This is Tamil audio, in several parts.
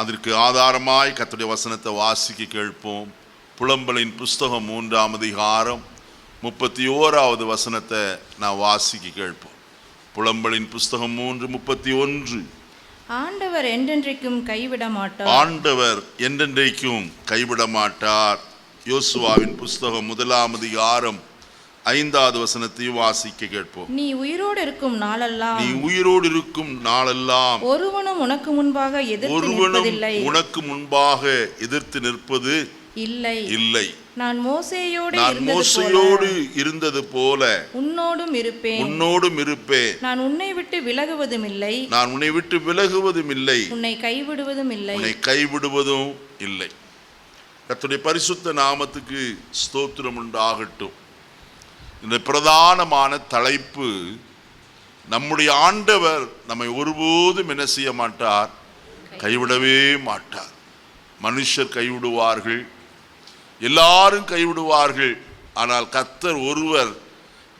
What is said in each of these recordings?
அதற்கு ஆதாரமாய் கர்த்தருடைய வசனத்தை வாசிக்க கேட்போம். புலம்பலின் புஸ்தகம் 3ஆம் அதிகாரம் 31வது வசனத்தை நான் வாசிக்க கேட்போம். புலம்பலின் புஸ்தகம் 3:31. ஆண்டவர் என்றென்றைக்கும் கைவிட மாட்டார். ஆண்டவர் என்றென்றைக்கும் கைவிட மாட்டார். யோசுவாவின் புஸ்தகம் 1ஆம் அதிகாரம் 5வது வசனத்தையும் வாசிக்க கேட்போம். நீ உயிரோடு இருக்கும் நாளெல்லாம், நீ உயிரோடு இருக்கும் நாளெல்லாம் ஒருவனும் உனக்கு முன்பாக எதிர்த்து நிற்பதில்லை. உனக்கு முன்பாக எதிர்த்து நிற்பது இல்லை. இல்லை. நான் மோசேயோடு இருந்தது போல உன்னோடும் இருப்பேன். உன்னோடும் இருப்பேன். நான் உன்னை விட்டு விலகுவதும் இல்லை. நான் உன்னை விட்டு விலகுவதும் இல்லை. உன்னை கைவிடுவதும் இல்லை. உன்னை கைவிடுவதும் இல்லை. கர்த்தருடைய பரிசுத்த நாமத்துக்கு ஸ்தோத்திரம் உண்டாகட்டும். இந்த பிரதானமான தலைப்பு, நம்முடைய ஆண்டவர் நம்மை ஒருபோதும் என்ன செய்ய மாட்டார், கைவிடவே மாட்டார். மனுஷர் கைவிடுவார்கள், எல்லாரும் கைவிடுவார்கள், ஆனால் கர்த்தர் ஒருவர்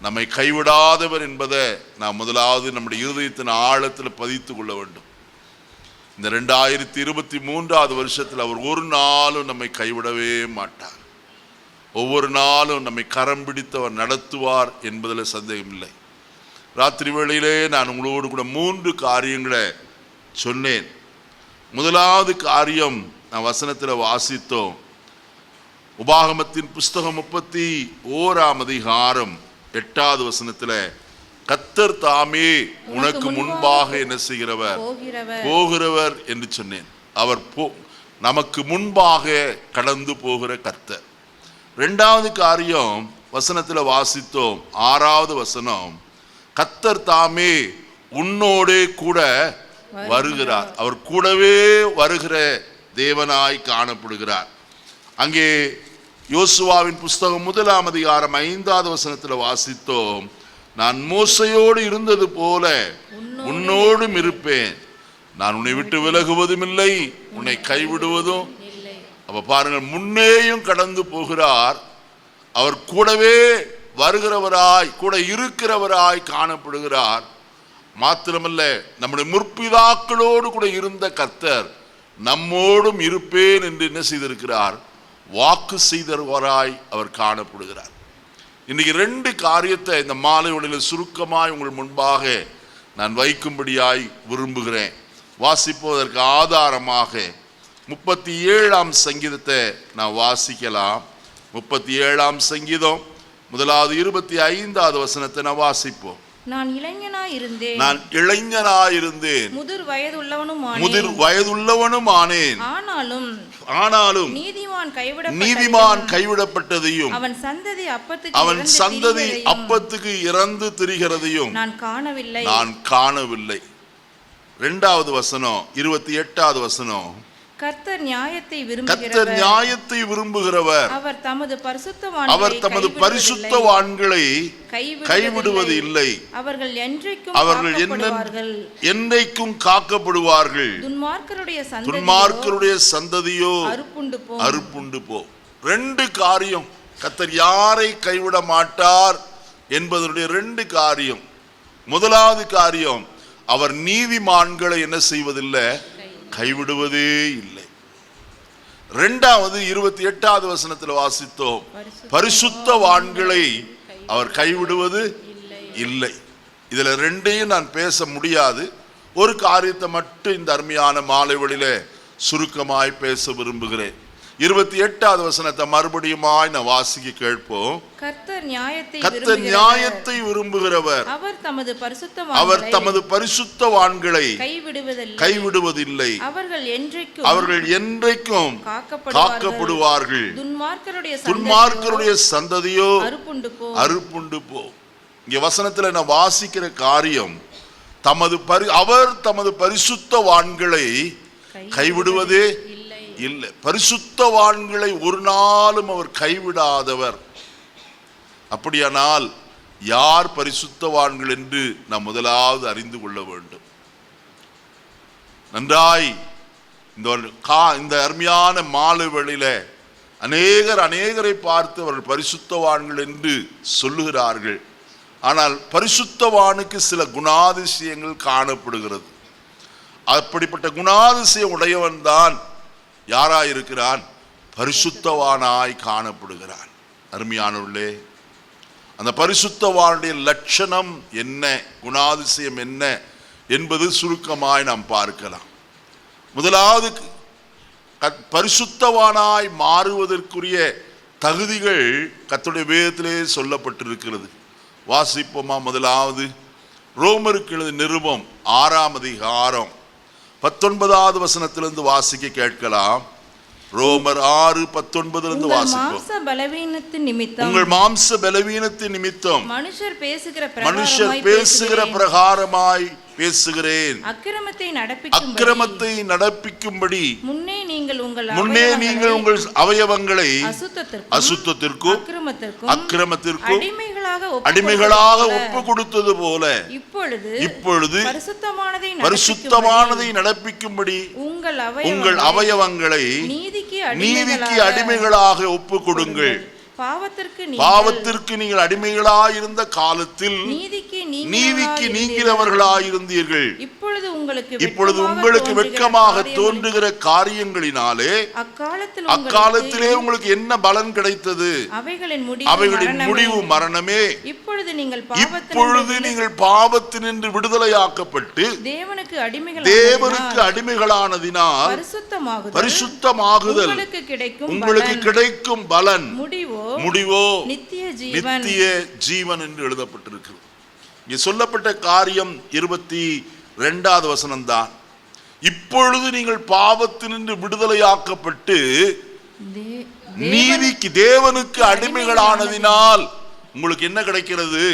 நம்மை கைவிடாதவர் என்பதை நாம் முதலாவது நம்முடைய இருதயத்தின் ஆழத்தில் பதித்து கொள்ள வேண்டும். இந்த 2023வது வருஷத்தில் அவர் ஒரு நாளும் நம்மை கைவிடவே மாட்டார். ஒவ்வொரு நாளும் நம்மை கரம் பிடித்தவர் நடத்துவார் என்பதில் சந்தேகமில்லை. ராத்திரி வேளையிலே நான் உங்களோடு கூட 3 காரியங்களை சொன்னேன். முதலாவது காரியம் நான் வசனத்தில் வாசித்தோம். உபாகமத்தின் புஸ்தகம் 31ஆம் அதிகாரம் 8வது வசனத்தில், கர்த்தர் தாமே உனக்கு முன்பாக என்ன செய்கிறவர், போகிறவர் என்று சொன்னேன். அவர் நமக்கு முன்பாக கடந்து போகிற கர்த்தர். 2வது காரியம் வசனத்தில் வாசித்தோம். 6வது வசனம், கர்த்தர் தாமே உன்னோடே கூட வருகிறார். அவர் கூடவே வருகிற தேவனாய் காணப்படுகிறார். அங்கே யோசுவாவின் புஸ்தகம் 1ஆம் அதிகாரம் 5வது வசனத்தில் வாசித்தோம், நான் மோசையோடு இருந்தது போல உன்னோடும் இருப்பேன். நான் உன்னை விட்டு விலகுவதும் இல்லை, உன்னை கைவிடுவதும். அப்ப பாருங்கள், முன்னேயும் கடந்து போகிறார். அவர் கூடவே வருகிறவராய், கூட இருக்கிறவராய் காணப்படுகிறார். மாத்திரமல்ல, நம்முடைய முற்பிதாக்களோடு கூட இருந்த கர்த்தர் நம்மோடும் இருப்பேன் என்று என்ன செய்திருக்கிறார், வாக்கு செய்தவராய் அவர் காணப்படுகிறார். இன்னைக்கு 2 காரியத்தை இந்த மாலை வேளையில் சுருக்கமாய் உங்கள் முன்பாக நான் வைக்கும்படியாய் விரும்புகிறேன். வாசிப்பதற்கு ஆதாரமாக 37ஆம் சங்கீதத்தை நான் வாசிக்கலாம். 37ஆம் சங்கீதம் முதலாவது 25வது வசனத்தை நான் வாசிப்போம். நான் இளைஞனாயிருந்தேன், நான் இளைஞனாயிருந்தேன், முதிர் வயதுள்ளவனும் ஆனேன். ஆனாலும் நீதிமான் கைவிடப்பட்டதையும் அவன் சந்ததி அப்பத்துக்கு இறந்து திரிகிறதையும் நான் காணவில்லை. 2வது வசனம் 28வது வசனம், கர்த்தர் நியாயத்தை விரும்புகிறவர், அவர் தமது பரிசுத்தவான்களை கைவிடுவது இல்லை. அவர்கள் என்றைக்கும் காக்கப்படுவார்கள். துன்மார்க்கருடைய சந்ததியோ அறுப்புண்டு போ. 2 காரியம், கர்த்தர் யாரை கைவிட மாட்டார் என்பதனுடைய 2 காரியம். முதலாவது காரியம், அவர் நீதிமான்களை என்ன செய்வதில்லை, கைவிடுவதே இல்லை. 2வது 28வது வசனத்தில் வாசித்தோம், பரிசுத்தவான்களை அவர் கைவிடுவது இல்லை. இதுல 2ஐயும் நான் பேச முடியாது. ஒரு காரியத்தை மட்டும் இந்த அருமையான மாலை வேளையிலே சுருக்கமாய் பேச விரும்புகிறேன். 28வது வசனத்தை மறுபடியுமாய் நான் வாசிக்க கேட்போம். கர்த்தர் நியாயத்தை விரும்புகிறவர், அவர் தமது பரிசுத்தவான்களை கைவிடுவதில்லை. அவர்கள் என்றைக்கும் காக்கப்படுவார்கள். துன்மார்க்கருடைய சந்ததியோ அறுப்புண்டு போ. இங்க வசனத்துல நான் வாசிக்கிற காரியம், அவர் தமது பரிசுத்தவான்களை கைவிடுவதே இல்லை. பரிசுத்தவான்களை ஒரு நாளும் அவர் கைவிடாதவர். அப்படியானால் யார் பரிசுத்தவான்கள் என்று நாம் முதலாவது அறிந்து கொள்ள வேண்டும். நன்றாய் இந்த அருமையான மாலை வேளையில அநேகரை பார்த்து அவர்கள் பரிசுத்தவான்கள் என்று சொல்லுகிறார்கள். ஆனால் பரிசுத்தவானுக்கு சில குணாதிசயங்கள் காணப்படுகிறது. அப்படிப்பட்ட குணாதிசயம் உடையவன் தான் யாராயிருக்கிறான்? பரிசுத்தவானாய் காணப்படுகிறான். அருமையானவர்களே, அந்த பரிசுத்தவானுடைய லட்சணம் என்ன, குணாதிசயம் என்ன என்பது சுருக்கமாய் நாம் பார்க்கலாம். முதலாவது, பரிசுத்தவானாய் மாறுவதற்குரிய தகுதிகள் கர்த்தருடைய வேதத்திலே சொல்லப்பட்டிருக்கிறது. வாசிப்போமா? முதலாவது ரோமருக்கு எழுதிய நிருபம் 6ஆம் அதிகாரம் 19வது வசனத்திலிருந்து வாசிக்க கேட்கலாம். ரோமர் 6:19 வாசிப்போம். உங்கள் மாம்ச பலவீனத்தின் நிமித்தம் மனுஷர் பேசுகிற பிரகாரமாய் பேசுகிறேன். அக்கிரமத்தை நடப்பிக்கும்படி முன்னே நீங்கள் உங்கள் அவயவங்களை அசுத்தத்திற்கும் அக்கிரமத்திற்கும் அடிமைகளாக ஒப்பு கொடுத்தது போல இப்பொழுது பரிசுத்தமானதை நடப்பிக்கும்படி உங்கள் அவயவங்களை நீதிக்கு அடிமைகளாக ஒப்பு கொடுங்கள். பாவத்திற்கு நீங்கள் அடிமைகளாயிருந்த காலத்தில் நீதிக்கு நீங்கிறவர்களாயிருந்தீர்கள். இப்பொழுது உங்களுக்கு வெட்கமாக தோன்றுகிற காரியங்களினாலே அக்காலத்திலே உங்களுக்கு என்ன பலன் கிடைத்தது? அவைகளின் முடிவு மரணமே. இப்பொழுது நீங்கள் பாவத்தினின்று விடுதலையாக்கப்பட்டு தேவனுக்கு அடிமைகளானதினால் பரிசுத்தமாகுதல் உங்களுக்கு கிடைக்கும் பலன் முடிவோ நித்திய ஜீவன் என்று எழுதப்பட்டிருக்கிறது. இங்கே சொல்லப்பட்ட காரியம் 22வது வசனம் தான். இப்பொழுது நீங்கள் பாவத்தினின்று விடுதலையாக்கப்பட்டு தேவனுக்கு அடிமைகளானதினால் உங்களுக்கு என்ன கிடைக்கிறது?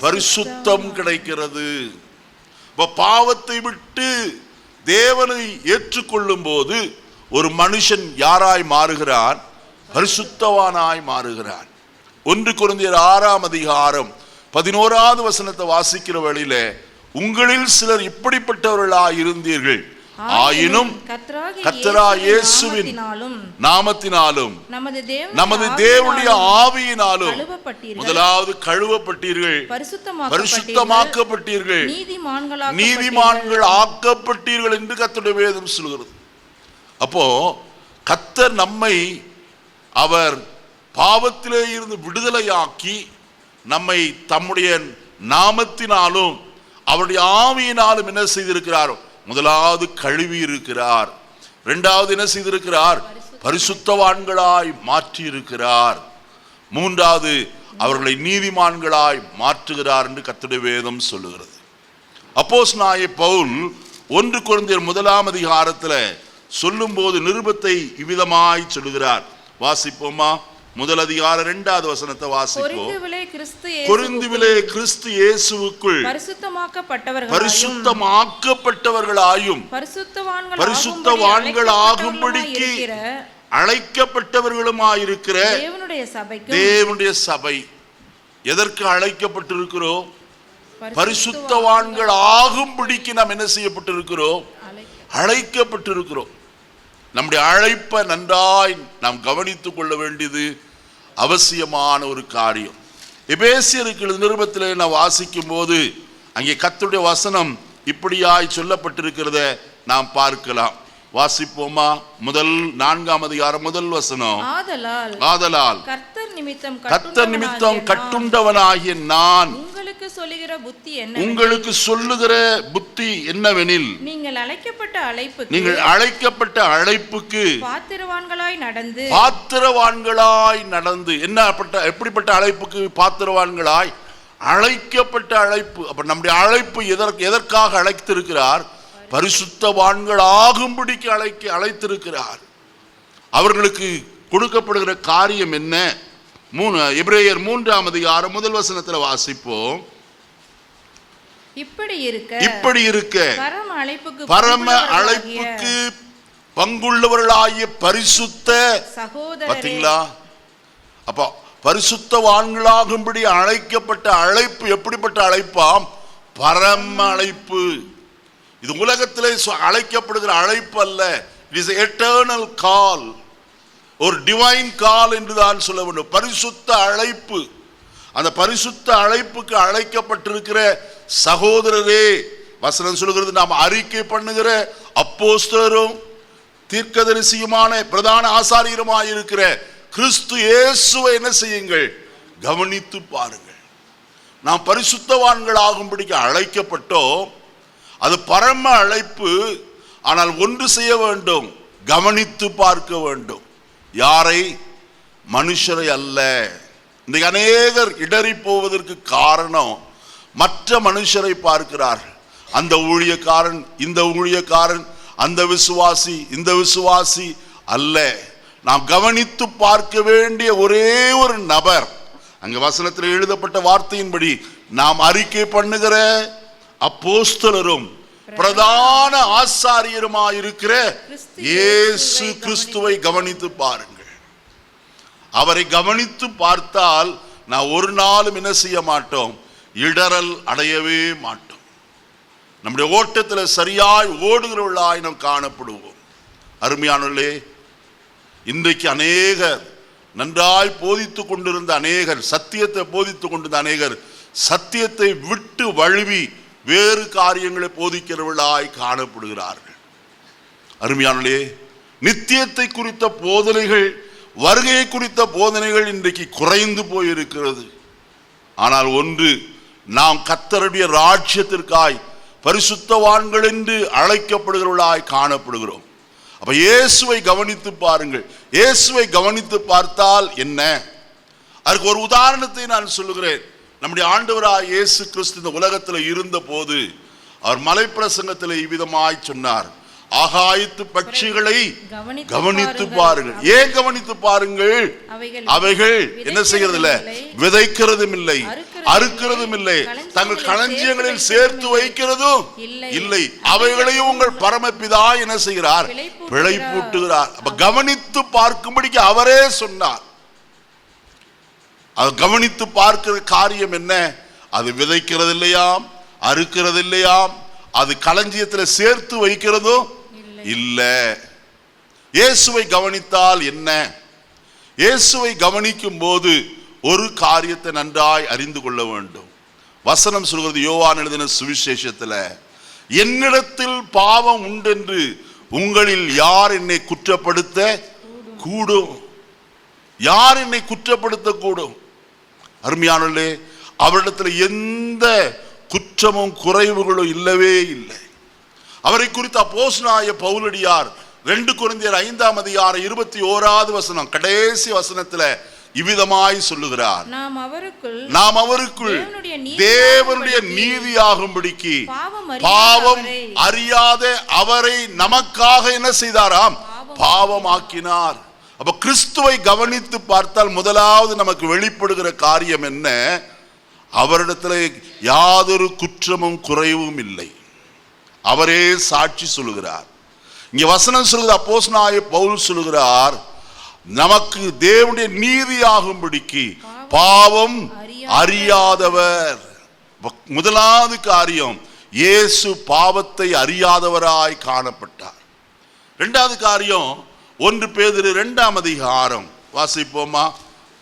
பரிசுத்தம் கிடைக்கிறது. பாவத்தை விட்டு தேவனை ஏற்றுக்கொள்ளும் போது ஒரு மனுஷன் யாராய் மாறுகிறான்? பரிசுத்தவானாய் மாறுகிறான். 1 கொரிந்தியர் 6ஆம் அதிகாரம் 11வது வசனத்தை வாசிக்கிற வழியில, உங்களில் சிலர் இப்படிப்பட்டவர்களாய் இருந்தீர்கள், ஆயினும் கர்த்தராகிய இயேசுவின் நாமத்தினாலும் நமது தேவனுடைய ஆவியினாலும் முதலாவது கழுவப்பட்டீர்கள், பரிசுத்தமாக்கப்பட்டீர்கள், நீதிமான்கள் ஆக்கப்பட்டீர்கள் என்று கர்த்தருடைய வேதம் சொல்கிறது. அப்போ கர்த்தர் நம்மை அவர் பாவத்திலே இருந்து விடுதலையாக்கி நம்மை தம்முடைய நாமத்தினாலும் அவருடைய ஆவியினாலும் என்ன செய்திருக்கிறார்? முதலாவது கழுவி இருக்கிறார். இரண்டாவது என்ன செய்திருக்கிறார்? பரிசுத்தவான்களாய் மாற்றி இருக்கிறார். மூன்றாவது அவர்களை நீதிமான்களாய் மாற்றுகிறார் என்று கர்த்தருடைய வேதம் சொல்லுகிறது. அப்போஸ்தலனாகிய பவுல் 1 கொரிந்தியர் 1ஆம் அதிகாரத்தில் சொல்லும் போது நிருபத்தை இவ்விதமாய் சொல்லுகிறார். வாசிப்போமா? 1 அதிகாரம் 2வது வசனத்தை வாசிப்போம். கொரிந்துவிலே கிறிஸ்து இயேசுவுக்குள் பரிசுத்தமாக்கப்பட்டவர்களாயும் பரிசுத்தவான்களாகும்படிக்கு அழைக்கப்பட்டவர்களுமாயிருக்கிற தேவனுடைய சபை. எதற்கு அழைக்கப்பட்டிருக்கிறோம்? பரிசுத்தவான்கள் ஆகும்படிக்கு நாம் என்ன செய்யப்பட்டிருக்கிறோம்? அழைக்கப்பட்டிருக்கிறோம். நம்முடைய அழைப்பை நன்றாய் நாம் கவனித்துக் கொள்ள வேண்டியது அவசியமான ஒரு காரியம். எபேசியருக்கு நிருபத்திலே நான் வாசிக்கும் போது அங்கே கர்த்தருடைய வசனம் இப்படியாய் சொல்லப்பட்டிருக்கிறத நாம் பார்க்கலாம். வாசிப்போமா? 4ஆம் அதிகாரம் 1 வசனம். ஆதலால் கர்த்தர் நிமித்தம் கட்டுண்டவனாகிய நான் உங்களுக்கு சொல்லுகிற புத்தி என்னவெனில், நீங்கள் அழைக்கப்பட்ட அழைப்புக்கு பாத்திரவான்களாய் நடந்து. எப்படிப்பட்ட அழைப்புக்கு பாத்திரவான்களாய்? அழைக்கப்பட்ட அழைப்பு. அப்ப நம்முடைய அழைப்பு எதற்காக அழைத்திருக்கிறார்? பரிசுத்தவான்கள் ஆகும்படிக்கு அழைத்திருக்கிறார். அவர்களுக்கு கொடுக்கப்படுகிற காரியம் என்ன? எபிரேயர் 3ஆம் அதிகாரம் 1 வசனத்தில் வாசிப்போம். இப்படி இருக்க பரம அழைப்புக்கு பங்குள்ளவர்களாகிய பரிசுத்த சகோதரரே. பாத்தீங்களா? அப்ப பரிசுத்தவான்களாகும்படி அழைக்கப்பட்ட அழைப்பு எப்படிப்பட்ட அழைப்பாம்? பரம அழைப்பு. இது உலகத்திலே அழைக்கப்படுகிற அழைப்பு அல்ல. இட் இஸ் எட்டர்னல் கால், ஒரு டிவைன் கால் என்று தான் சொல்ல வேண்டும். பரிசுத்த அழைப்பு. அந்த பரிசுத்த அழைப்புக்கு அழைக்கப்பட்டிருக்கிற சகோதரரே, வசனம் சொல்கிறது, நாம் அறிக்கை பண்ணுகிற அப்போஸ்தலரும் தீர்க்கதரிசியுமான பிரதான ஆசாரியருமாய் இருக்கிற கிறிஸ்து இயேசுவை என்ன செய்யுங்கள்? கவனித்து பாருங்கள். நாம் பரிசுத்தவான்கள் ஆகும்படிக்கு அழைக்கப்பட்டோம். அது பரம அழைப்பு. ஆனால் ஒன்று செய்ய வேண்டும், கவனித்து பார்க்க வேண்டும். யாரை? மனுஷரை அல்ல. இன்றைக்கு அநேகர் இடறி போவதற்கு காரணம் மற்ற மனுஷரை பார்க்கிறார்கள். அந்த ஊழியக்காரன், இந்த ஊழியக்காரன், அந்த விசுவாசி, இந்த விசுவாசி அல்ல. நாம் கவனித்து பார்க்க வேண்டிய ஒரே ஒரு நபர், அங்க வசனத்தில் எழுதப்பட்ட வார்த்தையின்படி நாம் அறிக்கை பண்ணுகிற அப்போஸ்தலரும் பிரதான ஆசாரியருமாயிருக்கிற இயேசு கிறிஸ்துவை கவனித்து பாருங்கள். அவரை கவனித்து பார்த்தால் நான் ஒரு நாளும் என்ன செய்ய மாட்டோம்? இடறல் அடையவே மாட்டோம். நம்முடைய ஓட்டத்தில் சரியாய் ஓடுகிறவர்களாய் நாம் காணப்படுவோம். அருமையானவர்களே, இன்றைக்கு அநேகர் நன்றாய் போதித்து கொண்டிருந்த அநேகர், சத்தியத்தை போதித்து கொண்டிருந்த அநேகர் சத்தியத்தை விட்டு வழுவி வேறு காரியங்களை போதிக்கிறவர்களாய் காணப்படுகிறார்கள். அருமையானவர்களே, நித்தியத்தை குறித்த போதனைகள், வருகையை குறித்த போதனைகள் இன்றைக்கு குறைந்து போயிருக்கிறது. ஆனால் ஒன்று, நாம் கர்த்தருடைய ராஜ்யத்திற்காய் பரிசுத்தவான்கள் என்று அழைக்கப்படுகிறவர்களாய் காணப்படுகிறோம். அப்ப இயேசுவை கவனித்து பாருங்கள். இயேசுவை கவனித்து பார்த்தால் என்ன? அதுக்கு ஒரு உதாரணத்தை நான் சொல்லுகிறேன். நம்முடைய ஆண்டவராய் இயேசு கிறிஸ்து இந்த உலகத்தில் இருந்த போது அவர் மலைப்பிரசங்கத்தில் இவ்விதமாய் சொன்னார், ஆகாயத்து பட்சிகளை கவனித்து பாருங்கள். ஏன் கவனித்து பாருங்கள்? அவைகள் என்ன செய்கிறது இல்லை, விதைக்கிறதும் இல்லை, அறுக்கிறதும் இல்லை, தங்கள் களஞ்சியங்களில் சேர்த்து வைக்கிறதும் இல்லை. அவைகளையும் உங்கள் பரமபிதா என்ன செய்கிறார்? பிழைப்பூட்டுகிறார். அப்ப கவனித்து பார்க்கும்படிக்கு அவரே சொன்னார். அது கவனித்து பார்க்கிற காரியம் என்ன? அது விதைக்கிறது இல்லையாம், அறுக்கிறது இல்லையாம், அது களஞ்சியத்தில் சேர்த்து வைக்கிறதும் இல்ல. இயேசுவை கவனித்தால் என்ன? இயேசுவை கவனிக்கும் போது ஒரு காரியத்தை நன்றாய் அறிந்து கொள்ள வேண்டும். வசனம் சொல்கிறது, யோவான் எழுதின சுவிசேஷத்தில், என்னிடத்தில் பாவம் உண்டென்று உங்களில் யார் என்னை குற்றப்படுத்த கூடும்? யார் என்னை குற்றப்படுத்த கூடும்? அருமையானவர்களே, அவரிடத்தில் எந்த குற்றமும் குறைவுகளும் இல்லவே இல்லை. அவரை குறித்து அப்போஸ்தலனாகிய பவுலடியார் 2 கொரிந்தியர் 5ஆம் அதிகாரம் 21வது வசனம் கடைசி வசனத்தில் இவ்விதமாய் சொல்லுகிறார், நாம் அவருக்குள் தேவனுடைய நீதியாகும்படிக்கு பாவம் அறியாத அவரை நமக்காக என்ன செய்தாராம்? பாவமாக்கினார். அப்ப கிறிஸ்துவை கவனித்து பார்த்தால் முதலாவது நமக்கு வெளிப்படுகிற காரியம் என்ன? அவரிடத்தில் யாதொரு குற்றமும் குறைவும் இல்லை. அவரே சாட்சி சொல்லுகிறார். இங்க வசனம் சொல்லுகிறது, அப்போஸ்தலனாகிய பவுல் சொல்லுகிறார், நமக்கு தேவனுடைய நீதியாகும்படிக்கு பாவம் அறியாதவர். முதலாவது காரியம், இயேசு பாவத்தை அறியாதவராய் காணப்பட்டார். இரண்டாவது காரியம், 1 பேதுரு 2ஆம் அதிகாரம் வாசிப்போமா?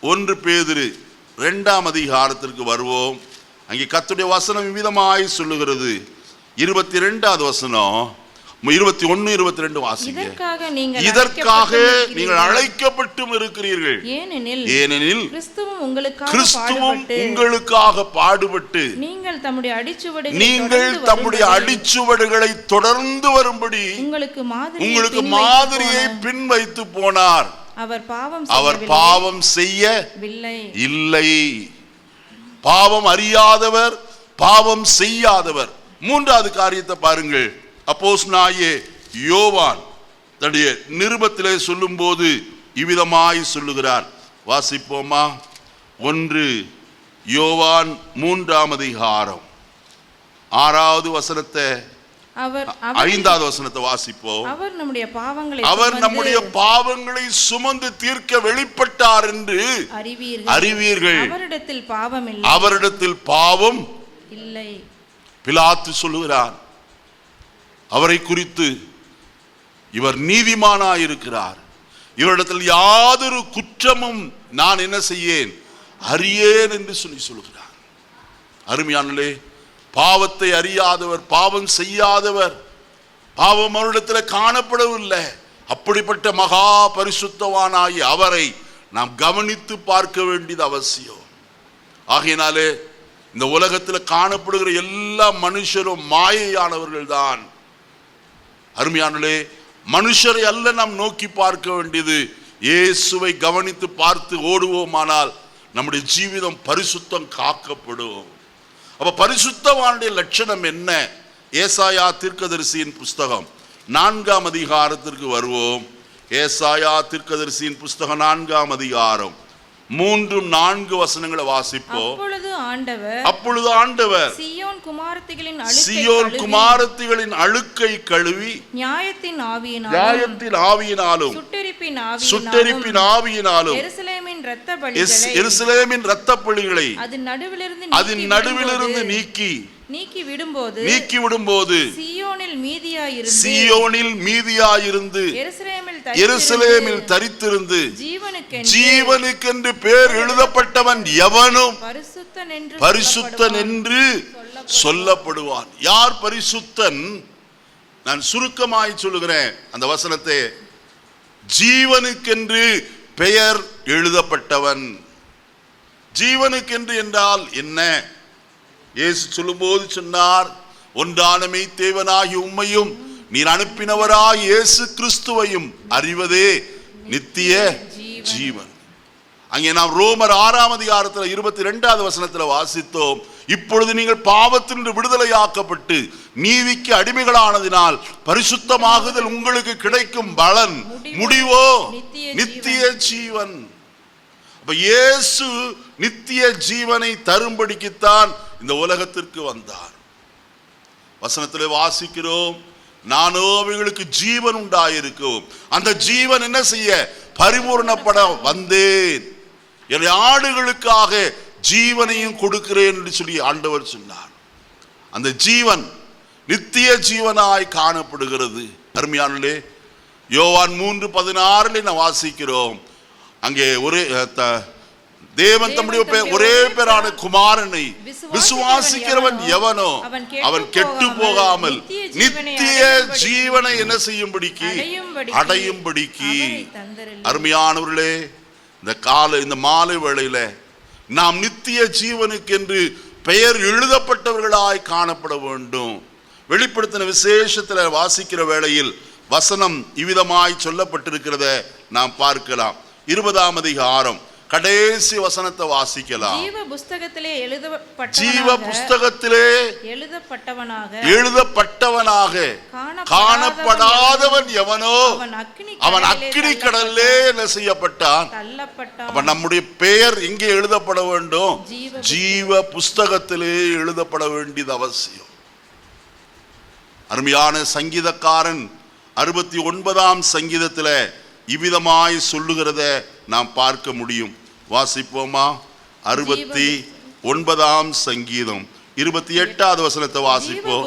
1 பேதுரு 2ஆம் அதிகாரத்திற்கு வருவோம். அங்கே கர்த்தருடைய வசனம் விதமாய் சொல்லுகிறது. 22வது வசனம், 21, 22 வாசிங்க. இதற்காக நீங்கள் அழைக்கப்பட்டும் இருக்கிறீர்கள், ஏனெனில் கிறிஸ்துவும் உங்களுக்காக பாடுபட்டு நீங்கள் தம்முடைய அடிச்சுவடுகளை தொடர்ந்து வரும்படி உங்களுக்கு மாதிரியை பின் வைத்து போனார். அவர் பாவம் செய்யவில்லை. பாவம் அறியாதவர், பாவம் செய்யாதவர். மூன்றாவது காரியத்தை பாருங்கள். அப்போஸ்தலனாகிய யோவான் தன்னுடைய நிருபத்திலே சொல்லும் போது இவ்விதமாய் சொல்லுகிறார். வாசிப்போமா? 1 யோவான் 3ஆம் அதிகாரம் 6வது வசனத்தை, 5வது வசனத்தை வாசிப்போம். அவர் நம்முடைய பாவங்களை சுமந்து தீர்க்க வெளிப்பட்டார் என்று அறிவீர்கள். அவரிடத்தில் பாவம் இல்லை. பிலாத்து சொல்லுகிறார் அவரை குறித்து, இவர் நீதிமானாயிருக்கிறார், இவரிடத்தில் யாதொரு குற்றமும் நான் என்ன செய்யேன் அறியேன் என்று சொல்லுகிறார். அருமையானே, பாவத்தை அறியாதவர், பாவம் செய்யாதவர், பாவம் அவரிடத்தில் காணப்படவில்லை. அப்படிப்பட்ட மகா பரிசுத்தவானாகி அவரை நாம் கவனித்து பார்க்க வேண்டியது அவசியம். ஆகையினாலே இந்த உலகத்தில் காணப்படுகிற எல்லா மனுஷரும் மாயையானவர்கள் தான். அருமையானே, மனுஷரை அல்ல நாம் நோக்கி பார்க்க வேண்டியது, இயேசுவை கவனித்து பார்த்து ஓடுவோமானால் நம்முடைய ஜீவிதம் பரிசுத்தம் காக்கப்படும். அப்ப பரிசுத்தவானுடைய லட்சணம் என்ன? ஏசாயா தீர்க்கதரிசியின் புஸ்தகம் 4ஆம் அதிகாரத்திற்கு வருவோம். ஏசாயா தீர்க்கதரிசியின் புஸ்தகம் 4ஆம் அதிகாரம் 3-4 வசனங்களை வாசிப்போம். அப்பொழுது ஆண்டவர் சீயோன் குமாரத்திகளின் அழுக்கை கழுவி நியாயத்தின் ஆவியினாலும் சுட்டெரிப்பின் ஆவியினாலும் எருசலேமின் இரத்த பலிகளை அதன் நடுவிலிருந்து நீக்கி விடும்போது சீயோனில் மீதியாயிருந்து எருசலேமில் தரித்திருந்து ஜீவனுக்கென்று பேர் எழுதப்பட்டவன் எவனும் பரிசுத்தன் என்று சொல்லப்படுவான். யார் பரிசுத்தன்? நான் சுருக்கமாய் சொல்லுகிறேன் அந்த வசனத்தை. ஜீவனுக்கென்று பெயர் எழுதப்பட்டவன். ஜீவனுக்கென்று என்றால் என்ன? இயேசு சொல்லும்போது சொன்னார், ஒன்றான மெய்த்தேவனாகி உம்மையும் நீர் அனுப்பினவராய் இயேசு கிறிஸ்துவையும் அறிவதே நித்திய ஜீவன். அங்கே நாம் ரோமர் 6ஆம் அதிகாரத்தில் 22வது வசனத்தில் வாசித்தோம், இப்பொழுது நீங்கள் பாவத்தின்று விடுதலையாக்கப்பட்டு நீதிக்கு அடிமைகளானதினால் பரிசுத்தமாகுதல் உங்களுக்கு கிடைக்கும் பலன் முடிவோ நித்திய ஜீவன். அப்ப இயேசு நித்திய ஜீவனை தரும்படிக்குத்தான் இந்த உலகத்திற்கு வந்தார். வசனத்திலே வாசிக்கிறோம், நானோ அவைகளுக்கு ஜீவன் உண்டாயிருக்கும், அந்த ஜீவன் என்ன செய்ய? பரிபூர்ணப்பட வந்தேன், என் ஆடுகளுக்காக ஜீவனையும் கொடுக்கிறேன் என்று சொல்லி ஆண்டவர் சொன்னார். அந்த ஜீவன் நித்திய ஜீவனாய் காணப்படுகிறது. அருமையானே, யோவான் 3:16 நான் வாசிக்கிறோம், அங்கே ஒரே தேவன் தம்முடைய ஒரே பேரான குமாரனை விசுவாசிக்கிறவன் எவனோ அவன் கெட்டு போகாமல் நித்திய ஜீவனை என்ன செய்யும்படிக்கு அடையும்படிக்கு. அருமையானவர்களே, இந்த மாலை வேளையில நாம் நித்திய ஜீவனுக்கு என்று பெயர் எழுதப்பட்டவர்களாய் காணப்பட வேண்டும். வெளிப்படுத்தின விசேஷத்தில் வாசிக்கிற வேளையில் வசனம் இவ்விதமாய் சொல்லப்பட்டிருக்கிறத நாம் பார்க்கலாம். 20ஆம் அதிகாரம் கடைசி வசனத்தை வாசிக்கலாம். ஜீவ புஸ்தகத்திலே எழுதப்பட்டவனாக காணப்படாதவன் எவனோ அவன் அக்கினி கடலிலே என்ன செய்யப்பட்டான். அப்ப நம்முடைய பெயர் எங்கே எழுதப்பட வேண்டும்? ஜீவ புஸ்தகத்திலே எழுதப்பட வேண்டியது அவசியம். அருமையான சங்கீதக்காரன் 69ஆம் சங்கீதத்தில் இவ்விதமாய் சொல்லுகிறத நாம் பார்க்க முடியும். வாசிப்போமா? 69ஆம் சங்கீதம் 28வது வசனத்தை வாசிப்போம்.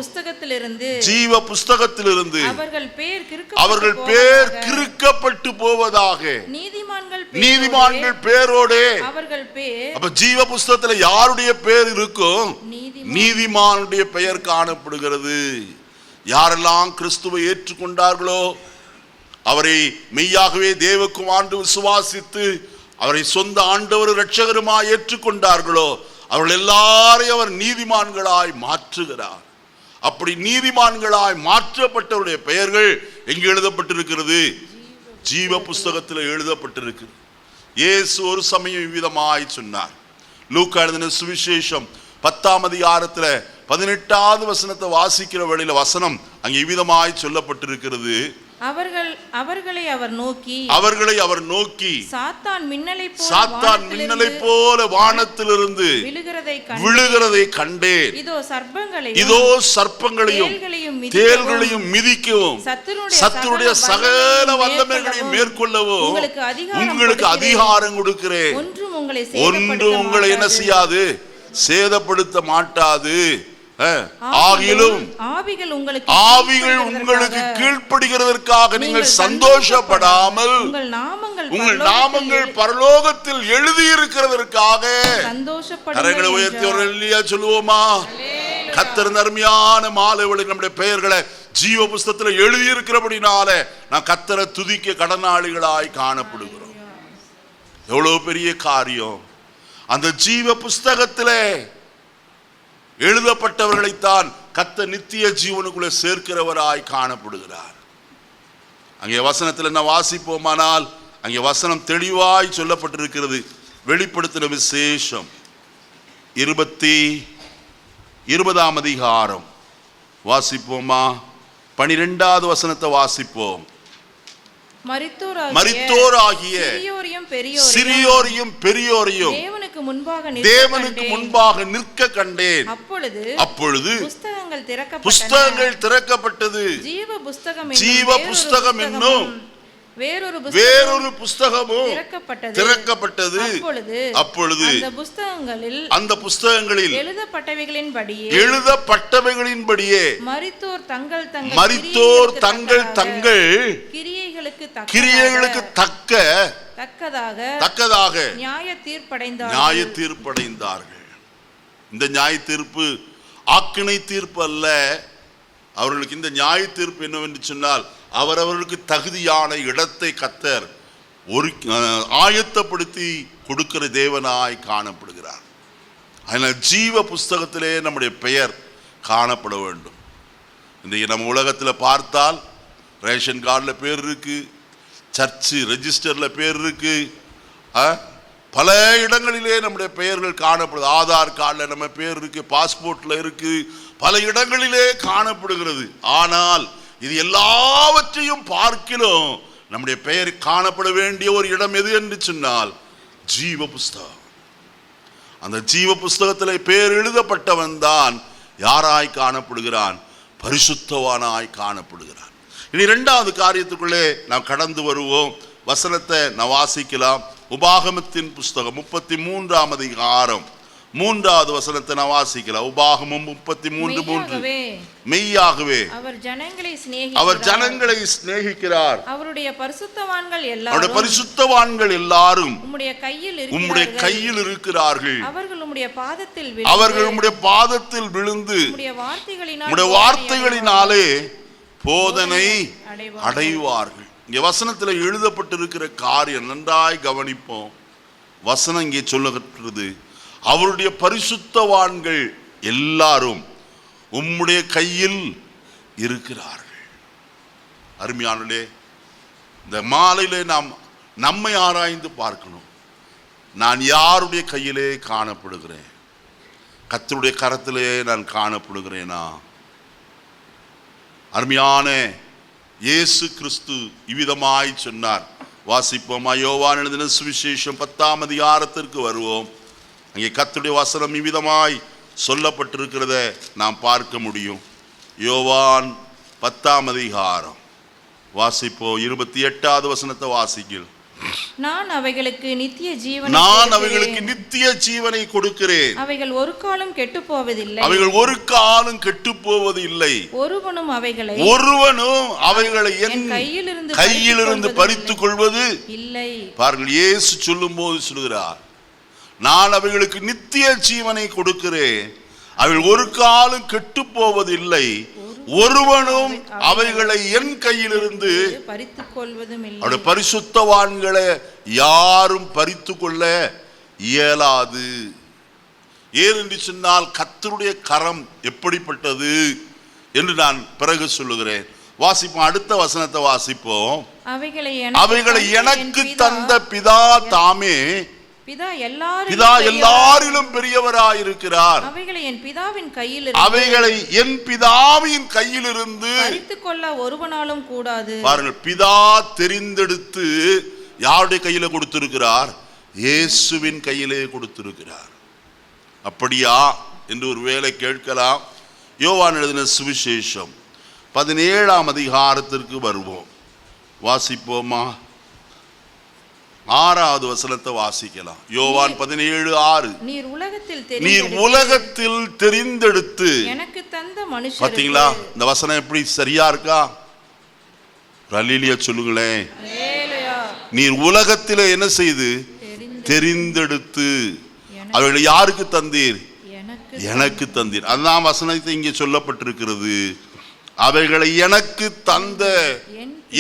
ஜீவ புஸ்தகத்திலிருந்து அவர்கள் பேர் கிறுக்கப்பட்டு போவதாக. நீதிமான்கள் பேரோடே. அப்ப ஜீவ புஸ்தகத்துல யாருடைய பேர் இருக்கும்? நீதிமானுடைய பெயர் காணப்படுகிறது. யாரெல்லாம் கிறிஸ்துவை ஏற்றுக்கொண்டார்களோ, அவரை மெய்யாகவே தேவகுமாரன் விசுவாசித்து அவரை சொந்த ஆண்டவர் இரட்சகருமாய் ஏற்றுக்கொண்டார்களோ, அவர்கள் எல்லாரையும் அவர் நீதிமான்களாய் மாற்றுகிறார். அப்படி நீதிமான்களாய் மாற்றப்பட்டவருடைய பெயர்கள் எங்கே எழுதப்பட்டிருக்கிறது? ஜீவ புஸ்தகத்தில் எழுதப்பட்டிருக்கு. இயேசு ஒரு சமயம் இவ்விதமாய் சொன்னார். லூக்கா எழுதின சுவிசேஷம் 10ஆம் அதிகாரத்தில் 18வது வசனத்தை வாசிக்கிற வேளையில வசனம் அங்கே இவ்விதமாய் சொல்லப்பட்டிருக்கிறது. அவர்களை அவர் நோக்கி சாத்தான் மின்னலை போல வானத்திலிருந்து விழுகிறதை கண்டேன். இதோ சர்ப்பங்களையும் தேள்களையும் மிதிக்கவும் சத்துருடைய சகல வல்லமைகளையும் மேற்கொள்ளவும் உங்களுக்கு அதிகாரம் கொடுக்கிறேன். ஒன்று உங்களை என்ன செய்யாது? சேதப்படுத்த மாட்டாது. ஆவிகள் உங்களுக்கு கீழ்ப்படுகிறதற்காக நீங்கள் சந்தோஷப்படாமல் உங்கள் நாமங்கள் பரலோகத்தில் எழுதி இருக்கிறதற்காக கரங்களை உயர்த்தி சொல்லுவோமா? கர்த்தர் அருமையான மாலை வேளையில் நம்முடைய பெயர்களை ஜீவ புஸ்தகத்தில் எழுதி இருக்கிறபடினாலே நான் கர்த்தரை துதிக்க கடனாளிகளாய் காணப்படுகிறோம். எவ்வளவு பெரிய காரியம்! அந்த ஜீவ புஸ்தகத்திலே எழுதப்பட்டவர்களைத்தான் கர்த்தர் நித்திய ஜீவனுக்குள்ளே சேர்க்கிறவராய் காணப்படுகிறார். அங்கே வசனத்தில் என்ன வாசிப்போமானால், அங்கே வசனம் தெளிவாய் சொல்லப்பட்டிருக்கிறது. வெளிப்படுத்தின விசேஷம் 20 அதிகாரம் வாசிப்போமா? 12வது வசனத்தை வாசிப்போம். மரித்தோராகிய சிறியோரையும் பெரியோரையும் தேவனுக்கு முன்பாக நிற்க கண்டேன். அப்பொழுது புஸ்தகங்கள் திறக்கப்பட்டது. ஜீவ புஸ்தகம் என்னும் வேறொரு புஸ்தகமும் திறக்கப்பட்டது. அப்பொழுது அந்த புஸ்தகங்களில் எழுதப்பட்டவைகளின்படியே மரித்தோர் தங்கள் கிரியைகளுக்கு தக்கதாக நியாய தீர்ப்படைந்தார்கள். இந்த நியாய தீர்ப்பு ஆக்கினை தீர்ப்பு அல்ல. அவர்களுக்கு இந்த நியாய தீர்ப்பு என்னவென்று சொன்னால், அவரவர்களுக்கு தகுதியான இடத்தை கர்த்தர் ஆயத்தப்படுத்தி கொடுக்கிற தேவனாய் காணப்படுகிறார். அதனால் ஜீவ புஸ்தகத்திலே நம்முடைய பெயர் காணப்பட வேண்டும். இன்றைக்கு நம்ம உலகத்தில் பார்த்தால் ரேஷன் கார்டில் பேர் இருக்கு, சர்ச்சு ரெஜிஸ்டரில் பேர் இருக்கு, பல இடங்களிலே நம்முடைய பெயர்கள் காணப்படுது. ஆதார் கார்டில் நம்ம பேர் இருக்கு, பாஸ்போர்ட்டில் இருக்கு, பல இடங்களிலே காணப்படுகிறது. ஆனால் இது எல்லாவற்றையும் பார்க்கிலும் நம்முடைய பெயர் காணப்பட வேண்டிய ஒரு இடம் எது என்று சொன்னால் ஜீவ புஸ்தகம். அந்த ஜீவ புஸ்தகத்தில் பெயர் எழுதப்பட்டவன் தான் யாராய் காணப்படுகிறான்? பரிசுத்தவானாய் காணப்படுகிறான். இனி 2வது காரியத்துக்குள்ளே நாம் கடந்து வருவோம். வசனத்தை நான் வாசிக்கலாம். உபாகமத்தின் புஸ்தகம் 33 அதிகாரம் 3வது வசனத்தை நான் வாசிக்கலாம். உபாகமம் 33:3. மெய்யாகவே அவர் ஜனங்களை சிநேகிக்கிறார். அவருடைய பரிசுத்தவான்கள் எல்லாரும் உம்முடைய கையில் இருக்கிறார்கள். அவர்கள் உம்முடைய பாதத்தில் விழுந்து உம்முடைய வார்த்தைகளினாலே போதனை அடைவார்கள். இங்கே வசனத்தில் எழுதப்பட்டிருக்கிற காரியம் நன்றாய் கவனிப்போம். வசனம் இங்கே சொல்லப்பட்டிருக்கிறது, அவருடைய பரிசுத்தவான்கள் எல்லாரும் உம்முடைய கையில் இருக்கிறார்கள். அருமையானே, இந்த மாலையிலே நாம் நம்மை ஆராய்ந்து பார்க்கணும். நான் யாருடைய கையிலே காணப்படுகிறேன்? கர்த்தருடைய கரத்திலே நான் காணப்படுகிறேனா? அருமையான இயேசு கிறிஸ்து இவ்விதமாய் சொன்னார். வாசிப்போமா? யோவான் எழுதின சுவிசேஷம் 10 அதிகாரத்திற்கு வருவோம். அங்கே கர்த்தருடைய வசனம் இவ்விதமாய் சொல்லப்பட்டிருக்கிறத நாம் பார்க்க முடியும். யோவான் 10 அதிகாரம் வாசிப்போம். 28வது வசனத்தை வாசிக்கிறேன். நான் அவைகளுக்கு நித்திய ஜீவனை கொடுக்கிறேன். அவைகள் ஒரு காலம் கெட்டுப் போவதில்லை. ஒருவனும் அவைகளை என் கையிலிருந்து பறித்துக் கொள்வது இல்லை. பாருங்கள், இயேசு சொல்லும் போது சொல்கிறார், நான் அவைகளுக்கு நித்திய ஜீவனை கொடுக்கிறேன். அவைகள் ஒரு காலம் கெட்டுப் போவதில்லை. ஒருவனும் அவைகளை என் கையிலிருந்து பறித்துக் கொள்வதும் இல்லை. அவருடைய பரிசுத்தவான்களை யாரும் பறித்து கொள்ள இயலாது. ஏனென்று சொன்னால் கர்த்தருடைய கரம் எப்படிப்பட்டது என்று நான் பிறகு சொல்லுகிறேன். வாசிப்போம். அடுத்த வசனத்தை வாசிப்போம். அவைகளை எனக்கு தந்த பிதா தாமே பிதா எல்லாரிலும் பெரியவராயிருக்கிறார். அவைகளை என் பிதாவின் கையிலிருந்து பறித்துக் கொள்ள ஒருவனாலும் கூடாது. பாருங்கள், பிதா தெரிந்தெடுத்து யாருடைய கையில கொடுத்திருக்கிறார்? இயேசுவின் கையிலே கொடுத்திருக்கிறார். அப்படியா என்று ஒரு வேளை கேட்கலாம். யோவான் எழுதின சுவிசேஷம் 17 அதிகாரத்திற்கு வருவோம். வாசிப்போமா? 6வது வசனத்தை வாசிக்கலாம். யோவான் 17:6. நீர் உலகத்தில் தெரிந்தெடுத்து எனக்கு தந்த மனுஷர். பாத்தீங்களா இந்த வசனம் எப்படி சரியா இருக்கா? அல்லேலூயா சொல்லுங்களேன். நீர் உலகத்திலே என்ன செய்து தெரிந்தெடுத்து அவர்களை யாருக்கு தந்தீர்? எனக்கு தந்தீர். அதான் வசனத்தை இங்கே சொல்லப்பட்டிருக்கிறது. அவைகளை எனக்கு தந்த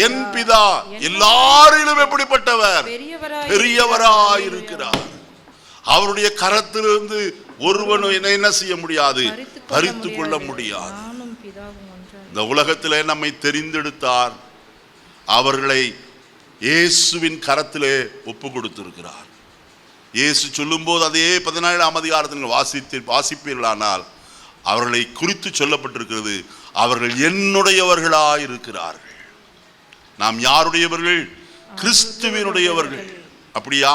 என் பிதா எல்லாரிலும் எப்படிப்பட்டவர்? பெரியவராயிருக்கிறார். அவருடைய கரத்திலிருந்து ஒருவனும் என்ன செய்ய முடியாது? பறித்து கொள்ள முடியாது. இந்த உலகத்திலே நம்மை தெரிந்தெடுத்தார். அவர்களை இயேசுவின் கரத்திலே ஒப்பு கொடுத்திருக்கிறார். இயேசு சொல்லும் போது அதே 17ஆம் அதிகாரத்தில் வாசிப்பீர்களானால் அவர்களை குறித்து சொல்லப்பட்டிருக்கிறது, அவர்கள் என்னுடையவர்களாயிருக்கிறார்கள். நாம் யாருடையவர்கள்? கிறிஸ்துவினுடையவர்கள். அப்படியா?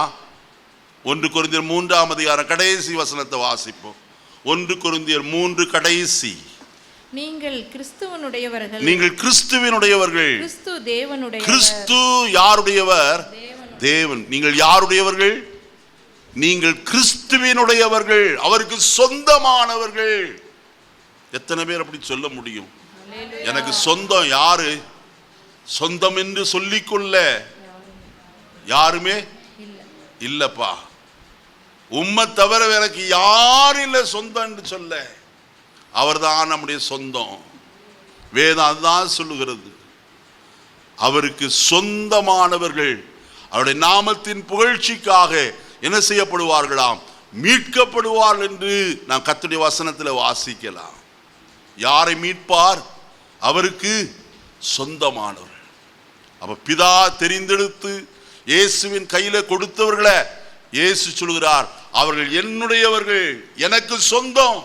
1 கொரிந்தியர் 3ஆம் அதிகாரம் கடைசி வசனத்தை வாசிப்போம். 1 கொரிந்தியர் 3 கடைசி. நீங்கள் கிறிஸ்துவினுடையவர்கள். நீங்கள் கிறிஸ்துவினுடையவர்கள். கிறிஸ்து தேவனுடையவர். கிறிஸ்து யாருடையவர்? தேவன். நீங்கள் யாருடையவர்கள்? நீங்கள் கிறிஸ்துவினுடையவர்கள், அவருக்கு சொந்தமானவர்கள். எத்தனை பேர் அப்படி சொல்ல முடியும்? எனக்கு சொந்தம் யாரு? சொந்தம் என்று சொல்லிக்கொள்ள யாருமே இல்லப்பா. உம்மை தவிர எனக்கு யாரும் இல்லை சொந்தம் என்று சொல்ல. அவர்தான் நம்முடைய சொந்தம். வேதம் அதுதான் சொல்லுகிறது. அவருக்கு சொந்தமானவர்கள் அவருடைய நாமத்தின் புகழ்ச்சிக்காக என்ன செய்யப்படுவார்களாம்? மீட்கப்படுவார்கள் என்று நாம் கர்த்தருடைய வசனத்தில் வாசிக்கலாம். யாரை மீட்பார்? அவருக்கு சொந்தமானவர்கள். அப்ப பிதா தெரிந்தெடுத்து இயேசுவின் கையில கொடுத்தவர்களை இயேசு சொல்கிறார், அவர்கள் என்னுடையவர்கள், எனக்கு சொந்தம்.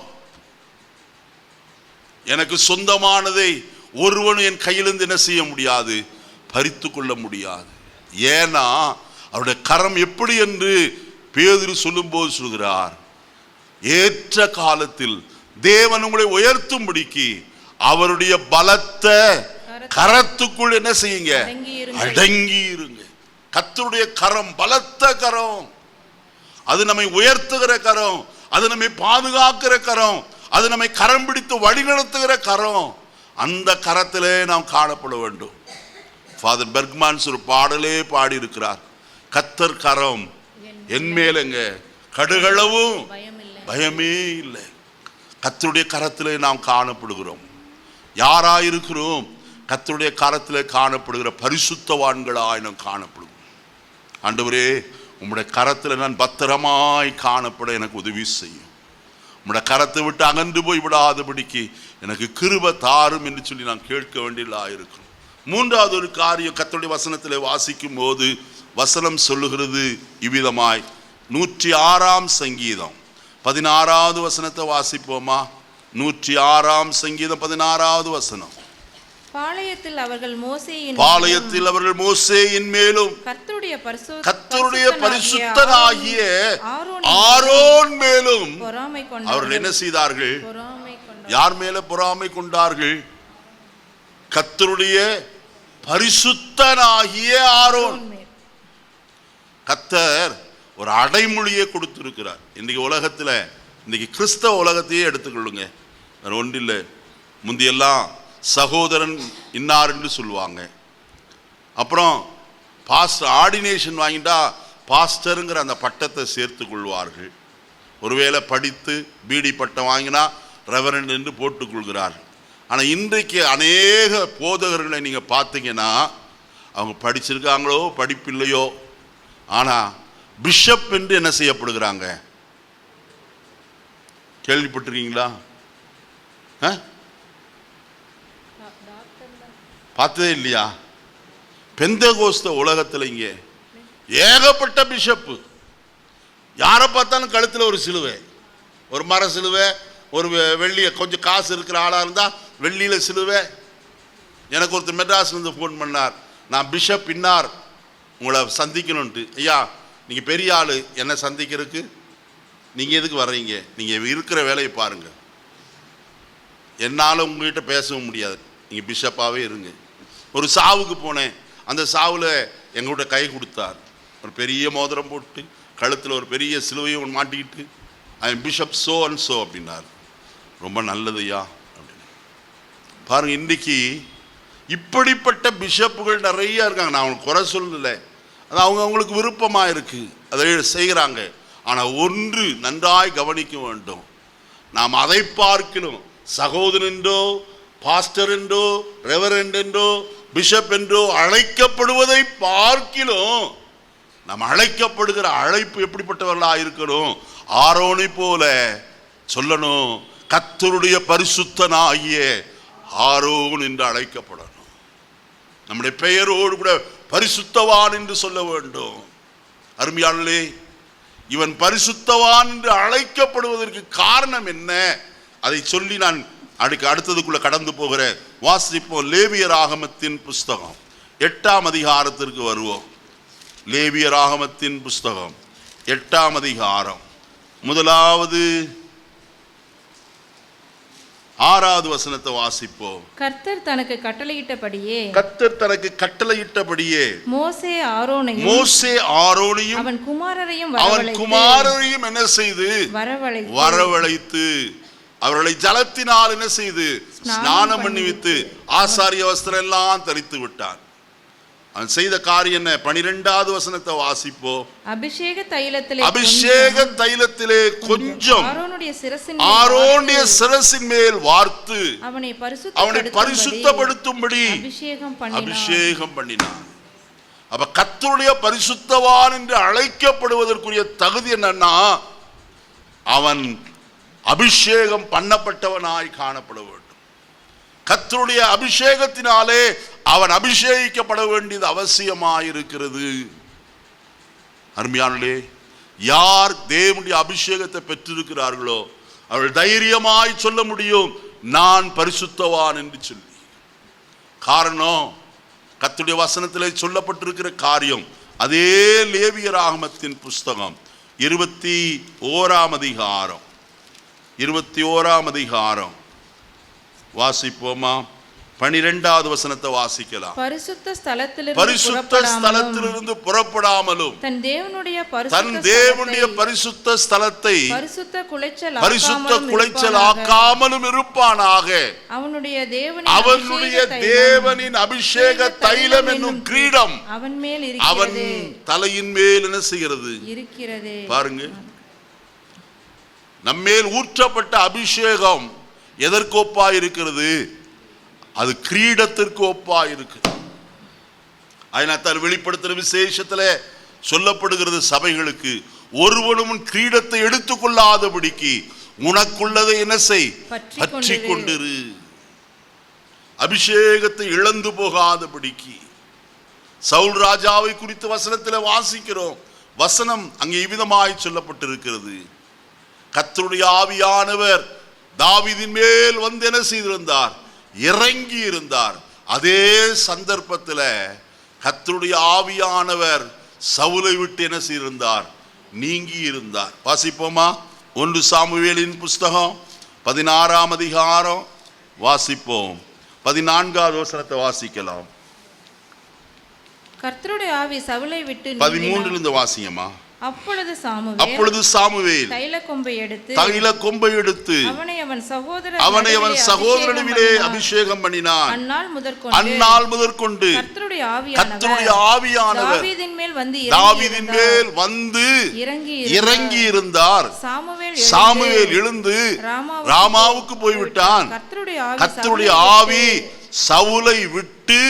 எனக்கு சொந்தமானதை ஒருவனும் என் கையிலிருந்து என்ன செய்ய முடியாது? பறித்து கொள்ள முடியாது. ஏன்னா அவருடைய கரம் எப்படி என்று பேதுரு சொல்லும் போது சொல்கிறார், ஏற்ற காலத்தில் தேவன் உங்களை உயர்த்தும்படிக்கு அவருடைய பலத்த கரத்துக்குள் என்ன செய்யுங்க? அடங்கி இருங்க. கர்த்தருடைய கரம் பலத்த கரம். அது நம்மை உயர்த்துகிற கரம், அது நம்மை பாதுகாக்கிற கரம், அது நம்மை கரம் பிடித்து வழிநடத்துகிற கரம். அந்த கரத்திலே நாம் காணப்பட வேண்டும். ஃபாதர் பெர்க்மான்ஸ் ஒரு பாடலே பாடி இருக்கிறார், கர்த்தர் கரம் என் மேலங்க கடுகளவும் பயமே இல்லை. கர்த்தருடைய கரத்திலே நாம் காணப்படுகிறோம். யாராயிருக்கிறோம்? கர்த்தருடைய கரத்திலே காணப்படுகிற பரிசுத்தவான்களாய் நாம் காணப்படுகிறோம். ஆண்டவரே, உம்முடைய கரத்தில் நான் பத்திரமாய் காணப்பட எனக்கு உதவி செய்யும். உம்முடைய கரத்தை விட்டு அகன்று போய் விடாதபடிக்கு எனக்கு கிருபை தாரும் என்று சொல்லி நான் கேட்க வேண்டியதாயிருக்கிறோம். மூன்றாவது ஒரு காரியம் கர்த்தருடைய வசனத்திலே வாசிக்கும் போது வசனம் சொல்லுகிறது இவ்விதமாய். 106ஆம் சங்கீதம் 16வது வசனத்தை வாசிப்போமா? 106ஆம் சங்கீதம் 16வது வசனம். பாளையத்தில் அவர்கள் மோசேயின் மேலும் கர்த்தருடைய பரிசுத்தனாகிய ஆரோன் மேலும் அவர்கள் என்ன செய்தார்கள்? யார் மேல பொறாமை கொண்டார்கள்? கர்த்தருடைய பரிசுத்தனாகிய ஆரோன். கர்த்தர் ஒரு அடைமொழியை கொடுத்திருக்கிறார். இன்னைக்கு உலகத்துல, இன்னைக்கு கிறிஸ்தவ உலகத்தையே எடுத்துக்கொள்ளுங்க, வேற ஒன்றில்லை. முந்தியெல்லாம் சகோதரன் இன்னார் என்று சொல்லுவாங்க. அப்புறம் பாஸ்டர் ஆர்டினேஷன் வாங்கிட்டா பாஸ்டருங்கிற அந்த பட்டத்தை சேர்த்து கொள்வார்கள். ஒருவேளை படித்து பிடி பட்டம் வாங்கினா ரெவரண்ட் என்று போட்டுக்கொள்கிறார்கள். ஆனால் இன்றைக்கு அநேக போதகர்களை நீங்கள் பார்த்தீங்கன்னா அவங்க படிச்சிருக்காங்களோ படிப்பில்லையோ, ஆனால் பிஷப் என்று என்ன செய்யப்படுகிறாங்க? கேள்விப்பட்டிருக்கீங்களா? பார்த்ததே இல்லையா? பெந்தகோஸ்த உலகத்தில் இங்கே ஏகப்பட்ட பிஷப்பு. யாரை பார்த்தாலும் கழுத்தில் ஒரு சிலுவை, ஒரு மர சிலுவை, ஒரு வெள்ளிய, கொஞ்சம் காசு இருக்கிற ஆளாக இருந்தால் வெள்ளியில் சிலுவை. எனக்கு ஒருத்தர் மெட்ராஸ்லேருந்து ஃபோன் பண்ணார், நான் பிஷப் இன்னார் உங்களை சந்திக்கணுன்ட்டு. ஐயா, நீங்கள் பெரிய ஆள், என்ன சந்திக்கிறதுக்கு நீங்கள் எதுக்கு வர்றீங்க? நீங்கள் இருக்கிற வேலையை பாருங்கள், என்னால் உங்கள்கிட்ட பேசவும் முடியாது, நீங்கள் பிஷப்பாகவே இருங்க. ஒரு சாவுக்கு போனேன், அந்த சாவில் எங்கள்கிட்ட கை கொடுத்தார். ஒரு பெரிய மோதிரம் போட்டு கழுத்தில் ஒரு பெரிய சிலுவையும் மாட்டிக்கிட்டு, I am bishop so and so அப்படின்னார். ரொம்ப நல்லதுயா அப்படின்னு பாருங்கள். இன்றைக்கி இப்படிப்பட்ட பிஷப்புகள் நிறைய இருக்காங்க. நான் அவங்களுக்கு குறை சொல்லலை, அது அவங்களுக்கு விருப்பமாக இருக்குது, அதை செய்கிறாங்க. ஆனால் ஒன்று நன்றாய் கவனிக்க வேண்டும், நாம் அதை பார்க்கணும். சகோதரன் என்றோ பாஸ்டர் என்றோ ரெவரண்ட் என்றோ பிஷப் என்றோ அழைக்கப்படுவதை பார்க்கிலும் நாம் அழைக்கப்படுகிற அழைப்பு எப்படிப்பட்டவர்களாக இருக்கணும்? ஆரோனை போல சொல்லணும், கர்த்தருடைய பரிசுத்தனாகிய ஆரோன் என்று அழைக்கப்படணும். நம்முடைய பெயரோடு கூட பரிசுத்தவான் என்று சொல்ல வேண்டும். அருமையாளே, இவன் பரிசுத்தவான் என்று அழைக்கப்படுவதற்கு காரணம் என்ன? அதை சொல்லி நான் அடுத்ததுக்குள்ள கடந்து போகிறேன். வாசிப்போம். லேவியராகமத்தின் புஸ்தகம் 8ஆம் அதிகாரத்திற்கு வருவோம். லேவியராகமத்தின் புஸ்தகம் 8ஆம் அதிகாரம் முதலாவது 6வது வசனத்தை வாசிப்போம். கர்த்தர் தனக்கு கட்டளையிட்டபடியே மோசே ஆரோனையும் அவன் குமாரரையும் என்ன செய்து வரவழைத்து அவர்களை ஜலத்தினால் என்ன செய்து ஸ்நானம் பண்ணிவித்து ஆசாரிய வஸ்திரம் எல்லாம் தரித்து விட்டான். அவன் செய்த காரியம் என்ன? 12வது வசனத்தை வாசிப்போம். அபிஷேக தைலத்திலே கொஞ்சம் ஆரோனுடைய சிரசின் மேல் வார்த்து அவனை பரிசுத்தப்படுத்தும்படி அபிஷேகம் பண்ணினான். அப்ப கர்த்தருடைய பரிசுத்தவான் என்று அழைக்கப்படுவதற்குரிய தகுதி என்னன்னா, அவன் அபிஷேகம் பண்ணப்பட்டவனாய் காணப்பட வேண்டும். கர்த்தருடைய அபிஷேகத்தினாலே அவன் அபிஷேகிக்கப்பட வேண்டியது அவசியமாயிருக்கிறது. அருமையானே, யார் தேவனுடைய அபிஷேகத்தை பெற்றிருக்கிறார்களோ அவர்கள் தைரியமாய் சொல்ல முடியும், நான் பரிசுத்தவான் என்று சொல்லி. காரணம், கர்த்தருடைய வசனத்திலே சொல்லப்பட்டிருக்கிற காரியம். அதே லேவியராகமத்தின் புஸ்தகம் 21ஆம் அதிகாரம் வாசிப்போமா? 12வது வசனத்தை வாசிக்கலாம். பரிசுத்த ஸ்தலத்திலிருந்து புறப்படாமலும் தன் தேவனுடைய பரிசுத்த ஸ்தலத்தை பரிசுத்த குலைச்சல் ஆக்காமலும் இருப்பானாக. அவனுடைய தேவனின் அபிஷேக தைலம் என்னும் கிரீடம் அவன் தலையின் மேல் என்ன செய்கிறது? பாருங்க, நம்மேல் ஊற்றப்பட்ட அபிஷேகம் எதற்கு ஒப்பா இருக்கிறது? அது கிரீடத்திற்கு ஒப்பா இருக்கு. அதனால் வெளிப்படுத்துகிற விசேஷத்துல சொல்லப்படுகிறது சபைகளுக்கு, ஒருவனும் கிரீடத்தை எடுத்துக்கொள்ளாதபடிக்கு உனக்குள்ளதை என்ன செய்? பற்றி கொண்டிரு. அபிஷேகத்தை இழந்து போகாதபடிக்கு. சவுல் ராஜாவை குறித்து வசனத்தில் வாசிக்கிறோம். வசனம் அங்கே இவ்விதமாய் சொல்லப்பட்டிருக்கிறது. கர்த்தருடைய ஆவியானவர் தாவீதின் மேல் வந்து என்ன செய்திருந்தார்? இறங்கி இருந்தார். அதே சந்தர்ப்பத்தில் கர்த்தருடைய ஆவியானவர் சவுலை விட்டு என்ன செய்திருந்தார்? நீங்கி இருந்தார். வாசிப்போமா? 1 சாமுவேலின் புஸ்தகம் 16ஆம் அதிகாரம் வாசிப்போம். 14வது வசனத்தை வாசிக்கலாம். கர்த்தருடைய ஆவி சவுலை விட்டு 13லிருந்து வாசிங்கம்மா. அப்பொழுது சாமுவேல் தைலக்கொம்பை எடுத்து அவனை அவன் சகோதரனிலே அபிஷேகம் பண்ணினான். அந்நாள் முதற்கொண்டு கர்த்தருடைய ஆவியானவர் தாவீதின் மேல் வந்து இறங்கி இருந்தார். சாமுவேல் எழுந்து ராமாவுக்கு போய்விட்டான். கர்த்தருடைய ஆவி சவுலை விட்டு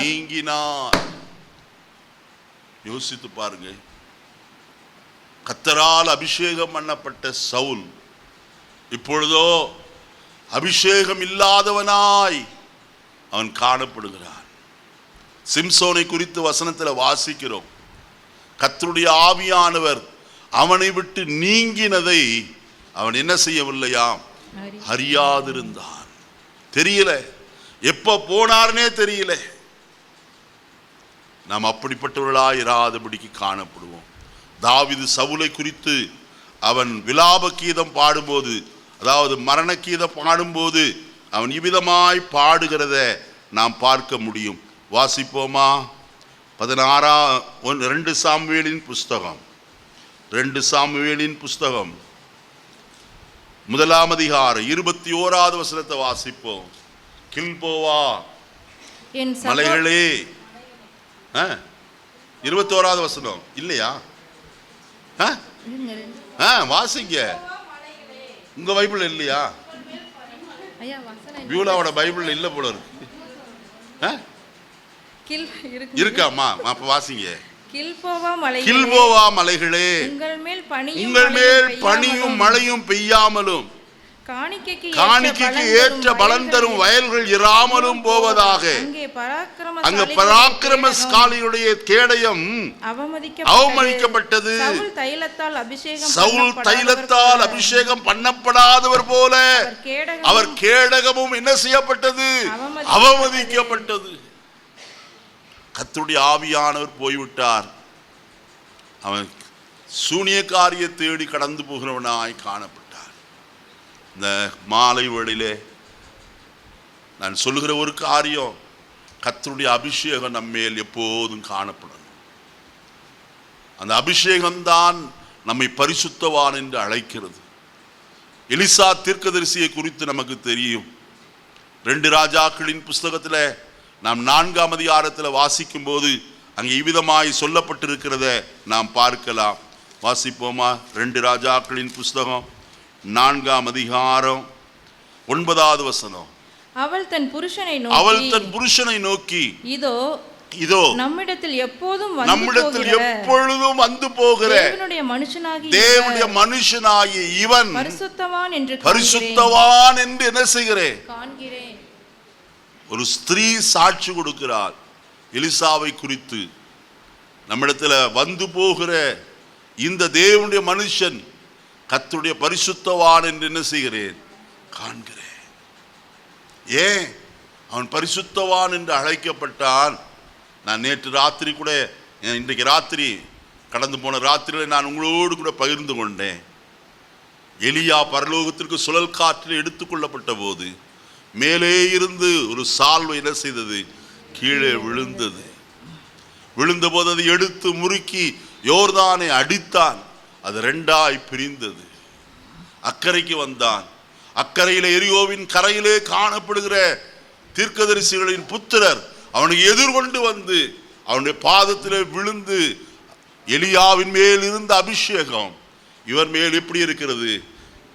நீங்கினார். யோசித்து பாருங்க, கர்த்தரால் அபிஷேகம் பண்ணப்பட்ட சவுல் இப்பொழுதோ அபிஷேகம் இல்லாதவனாய் அவன் காணப்படுகிறான். சிம்சோனை குறித்து வசனத்தில் வாசிக்கிறோம். கர்த்தருடைய ஆவியானவர் அவனை விட்டு நீங்கினதை அவன் என்ன செய்யவில்லையாம்? அறியாதிருந்தான். தெரியல, எப்ப போனார்னே தெரியல. நாம் அப்படிப்பட்டவர்களாய் இராதபடிக்கு காணப்படுவோம். தாவீது சவுலை குறித்து அவன் விலாப கீதம் பாடும்போது, அதாவது மரண கீதம் பாடும்போது அவன் இவ்விதமாய் பாடுகிறத நாம் பார்க்க முடியும். வாசிப்போமா? 2 சாமுவேலின் புஸ்தகம் 1ஆம் அதிகாரம் 21வது வசனத்தை வாசிப்போம். கில்போவா மலைகளே, 21வது வசனம் இல்லையா? வாசிங்க. உங்க பைபிள் இல்லையா? ஐயா வசனம் பியூலாவோட பைபிள் இல்ல போல இருக்கு. இருக்காமா? அப்ப வாசிங்க. கில்போவா மலைகளே, உங்கள் மேல் பனியும் மழையும் பெய்யாமலும் காணிக்கைக்கு ஏற்ற பலன் தரும் வயல்கள் இராமலும் போவதாக. அங்க பராக்கிரமசாலியுடைய கேடயம் அவமதிக்கப்பட்டது. சவுல் தைலத்தால் அபிஷேகம் பண்ணப்படாதவர் போல அவர் கேடகமும் என்ன செய்யப்பட்டது? அவமதிக்கப்பட்டது. கர்த்தருடைய ஆவியானவர் போய்விட்டார். அவன் சூனியக்காரியை தேடி கடந்து போகிறவனாய் காணப்பட்டார். இந்த மாலை வேளையிலே நான் சொல்லுகிற ஒரு காரியம், கர்த்தருடைய அபிஷேகம் நம்மேல் எப்போதும் காணப்படணும். அந்த அபிஷேகம்தான் நம்மை பரிசுத்தவான் என்று அழைக்கிறது. எலிசா தீர்க்கதரிசியை குறித்து நமக்கு தெரியும். 2 ராஜாக்களின் புஸ்தகத்தில் நாம் 4ஆம் அதிகாரத்தில் வாசிக்கும் போது அங்கே இவ்விதமாய் சொல்லப்பட்டிருக்கிறத நாம் பார்க்கலாம். வாசிப்போமா? 2 ராஜாக்களின் புஸ்தகம் 4ஆம் அதிகாரம் 9வது வசனம். அவள் தன் புருஷனை நோக்கி இதோ நம்மிடத்தில் எப்பொழுதும் வந்து போகிற தேவனுடைய மனுஷனாகிய இவன் பரிசுத்தவான் என்று என்ன செய்கிறேன்? ஒரு ஸ்திரீ சாட்சி கொடுக்கிறாள் எலிசாவை குறித்து. நம்மிடத்தில் வந்து போகிற இந்த தேவனுடைய மனுஷன் கர்த்தருடைய பரிசுத்தவான் என்று என்ன செய்கிறேன்? காண்கிறேன். ஏன் அவன் பரிசுத்தவான் என்று அழைக்கப்பட்டான்? நான் நேற்று ராத்திரி கூட, இன்றைக்கு ராத்திரி, கடந்து போன ராத்திரியில் நான் உங்களோடு கூட பகிர்ந்து கொண்டேன். எலியா பரலோகத்திற்கு சுழல் காற்றில் எடுத்துக்கொள்ளப்பட்ட போது மேலே இருந்து ஒரு சால்வை என்ன செய்தது? கீழே விழுந்தது. விழுந்தபோது அதை எடுத்து முறுக்கி யோர்தானை அடித்தான். அது 2ஆய் பிரிந்தது. அக்கறைக்கு வந்தான். அக்கறையிலே எரியோவின் கரையிலே காணப்படுகிற தீர்க்கதரிசிகளின் புத்திரர் அவனுக்கு எதிர்கொண்டு வந்து அவனுடைய பாதத்திலே விழுந்து, எலியாவின் மேல் இருந்த அபிஷேகம் இவர் மேல் எப்படி இருக்கிறது?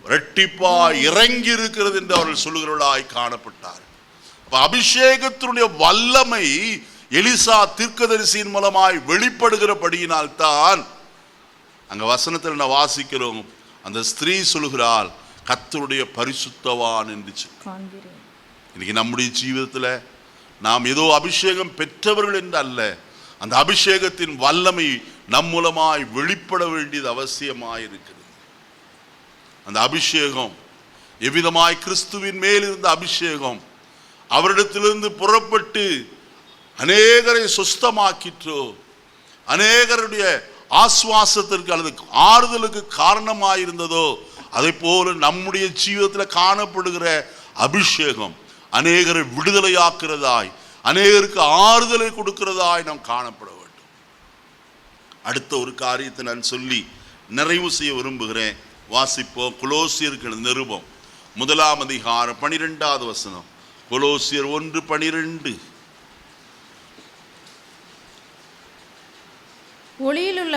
இரட்டிப்பா இறங்கி இருக்கிறது என்று அவர்கள் சொல்லுகிறவர்களாய் காணப்பட்டார். அபிஷேகத்தினுடைய வல்லமை எலிசா தீர்க்கதரிசியின் மூலமாய் வெளிப்படுகிறபடியினால் தான் அங்க வசனத்தில் நான் வாசிக்கிறோம், அந்த ஸ்திரீ சொல்லுகிறாள் கர்த்தருடைய பரிசுத்தவான் என்று. இன்னைக்கு நம்முடைய ஜீவிதத்தில் நாம் ஏதோ அபிஷேகம் பெற்றவர்கள் என்று அல்ல, அந்த அபிஷேகத்தின் வல்லமை நம் மூலமாய் வெளிப்பட வேண்டியது அவசியமாயிருக்கிறது. அந்த அபிஷேகம் எவ்விதமாய் கிறிஸ்துவின் மேல் இருந்த அபிஷேகம் அவரிடத்திலிருந்து புறப்பட்டு அநேகரை சுஸ்தமாக்கிற்றோ, அநேகருடைய ஆஸ்வாசத்திற்கு அல்லது ஆறுதலுக்கு காரணமாயிருந்ததோ, அதை போல நம்முடைய ஜீவிதத்தில் காணப்படுகிற அபிஷேகம் அநேகரை விடுதலையாக்குறதாய், அநேகருக்கு ஆறுதலை கொடுக்கிறதாய் நாம் காணப்பட வேண்டும். அடுத்த ஒரு காரியத்தை நான் சொல்லி நிறைவு செய்ய விரும்புகிறேன். வாசிப்போம். கொலோசியர்கள் நிருபம் 1ஆம் அதிகாரம் 12வது வசனம். கொலோசியர் 1:12. ஒளியில் உள்ள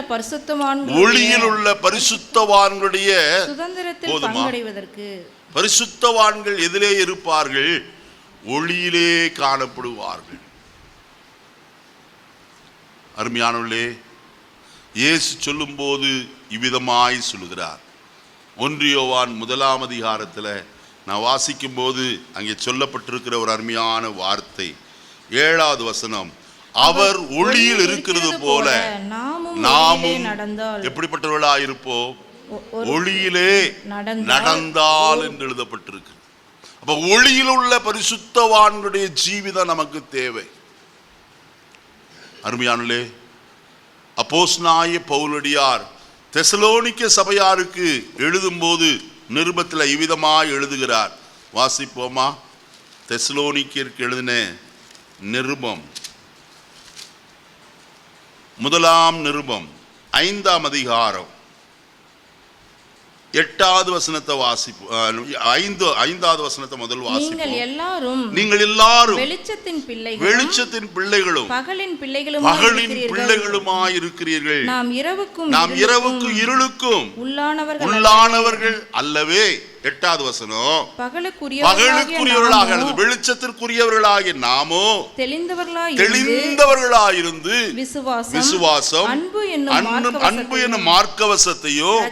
பரிசுத்தவான்களுடைய சுதந்திரத்தில் பங்கடைவதற்கு. பரிசுத்தவான்கள் எதிலே இருப்பார்கள்? ஒளியிலே காணப்படுவார்கள். அருமையானவர்களே, இயேசு சொல்லும் போது இவ்விதமாய் சொல்லுகிறார். 1 யோவான் 1ஆம் அதிகாரத்தில் நான் வாசிக்கும் போது அங்கே சொல்லப்பட்டிருக்கிற ஒரு அருமையான வார்த்தை 7வது வசனம். அவர் ஒளியில் இருக்கிறது போல நாமும் எப்படிப்பட்டவர்களா இருப்போம்? ஒளியிலே நடந்தால் என்று எழுதப்பட்டிருக்கு. அப்ப ஒளியில் உள்ள பரிசுத்தவான்களுடைய ஜீவிதம் நமக்கு தேவை. அருமையானே, அப்போஸ்தலனாகிய பவுலடியார் தெசலோனிக்க சபையாருக்கு எழுதும் போது நிருபத்தில் இவ்விதமாய் எழுதுகிறார். வாசிப்போமா? தெசலோனிக்கருக்கு எழுதின நிருபம், 1ஆம் நிருபம் 5ஆம் அதிகாரம் 8வது வசனத்தை வாசிப்போம். 5வது வசனத்தை முதல் வாசிப்போம். நீங்கள் எல்லாரும் வெளிச்சத்தின் பிள்ளைகளும் பகலின் பிள்ளைகளுமாய் இருக்கிறீர்கள். நாம் இரவுக்கும் இருளுக்கும் உள்ளானவர்கள் அல்லவே. 8வது வசனம், பகலுக்குரியவர்களாக வெளிச்சத்திற்குரியவர்களாகிய நாமோ தெளிந்தவர்களாயிருந்து விசுவாசம், அன்பு என்னும் மார்க்கவசத்தையும்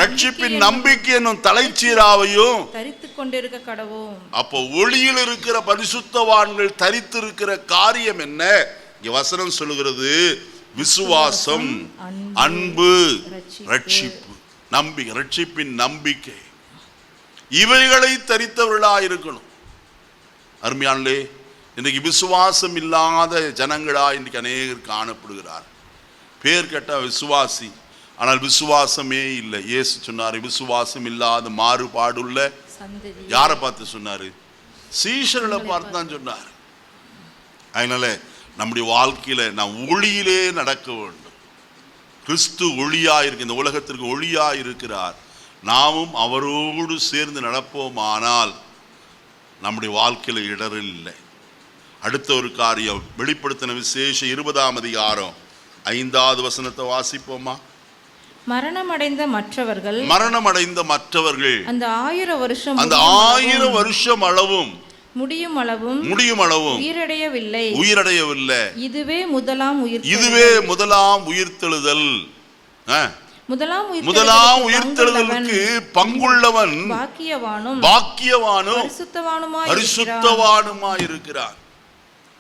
ரட்சிப்பின் நம்பிக்கை என்னும் தலைச்சீராவையும் தரித்துக் கொண்டிருக்க கடவோம். அப்போ ஒளியில் இருக்கிற பரிசுத்தவான்கள் தரித்திருக்கிற காரியம் என்ன? வசனம் சொல்லுகிறது, விசுவாசம், அன்பு, ரட்சிப்பு, நம்பிக்கை, ரட்சிப்பின் நம்பிக்கை, இவைகளை தரித்தவர்களாக இருக்கணும். அருமையானே, இன்றைக்கு விசுவாசம் இல்லாத ஜனங்களா இன்றைக்கு அநேகர் காணப்படுகிறார். பேர் கேட்டா விசுவாசி, ஆனால் விசுவாசமே இல்லை. இயேசு சொன்னார், விசுவாசம் இல்லாத மாறுபாடுள்ள யாரை பார்த்து சொன்னாரு? சீஷர்களை பார்த்து தான் சொன்னார். அதனால நம்முடைய வாழ்க்கையில நாம் ஒளியிலே நடக்க வேண்டும். கிறிஸ்து ஒளியா இருக்கு, இந்த உலகத்திற்கு ஒளியா இருக்கிறார். நாமும் அவரோடு சேர்ந்து நடப்போமானால் நம்முடைய வாழ்க்கையில இடரில் இல்லை. அடுத்த ஒரு காரியம், வெளிப்படுத்தின விசேஷம் 20ஆம் அதிகாரம் 5வது வசனத்தை வாசிப்போமா? மரணமடைந்த மற்றவர்கள் அந்த 1000 வருஷம் அளவும் முடியும் அளவும் உயிரடையவில்லை. இதுவே முதலாம் உயிர்த்தெழுதல். முதலாம் உயிர்த்தெழுதலுக்கு பங்குள்ளவன் பாக்கியவானும் பரிசுத்தவானுமாய் இருக்கிறான்.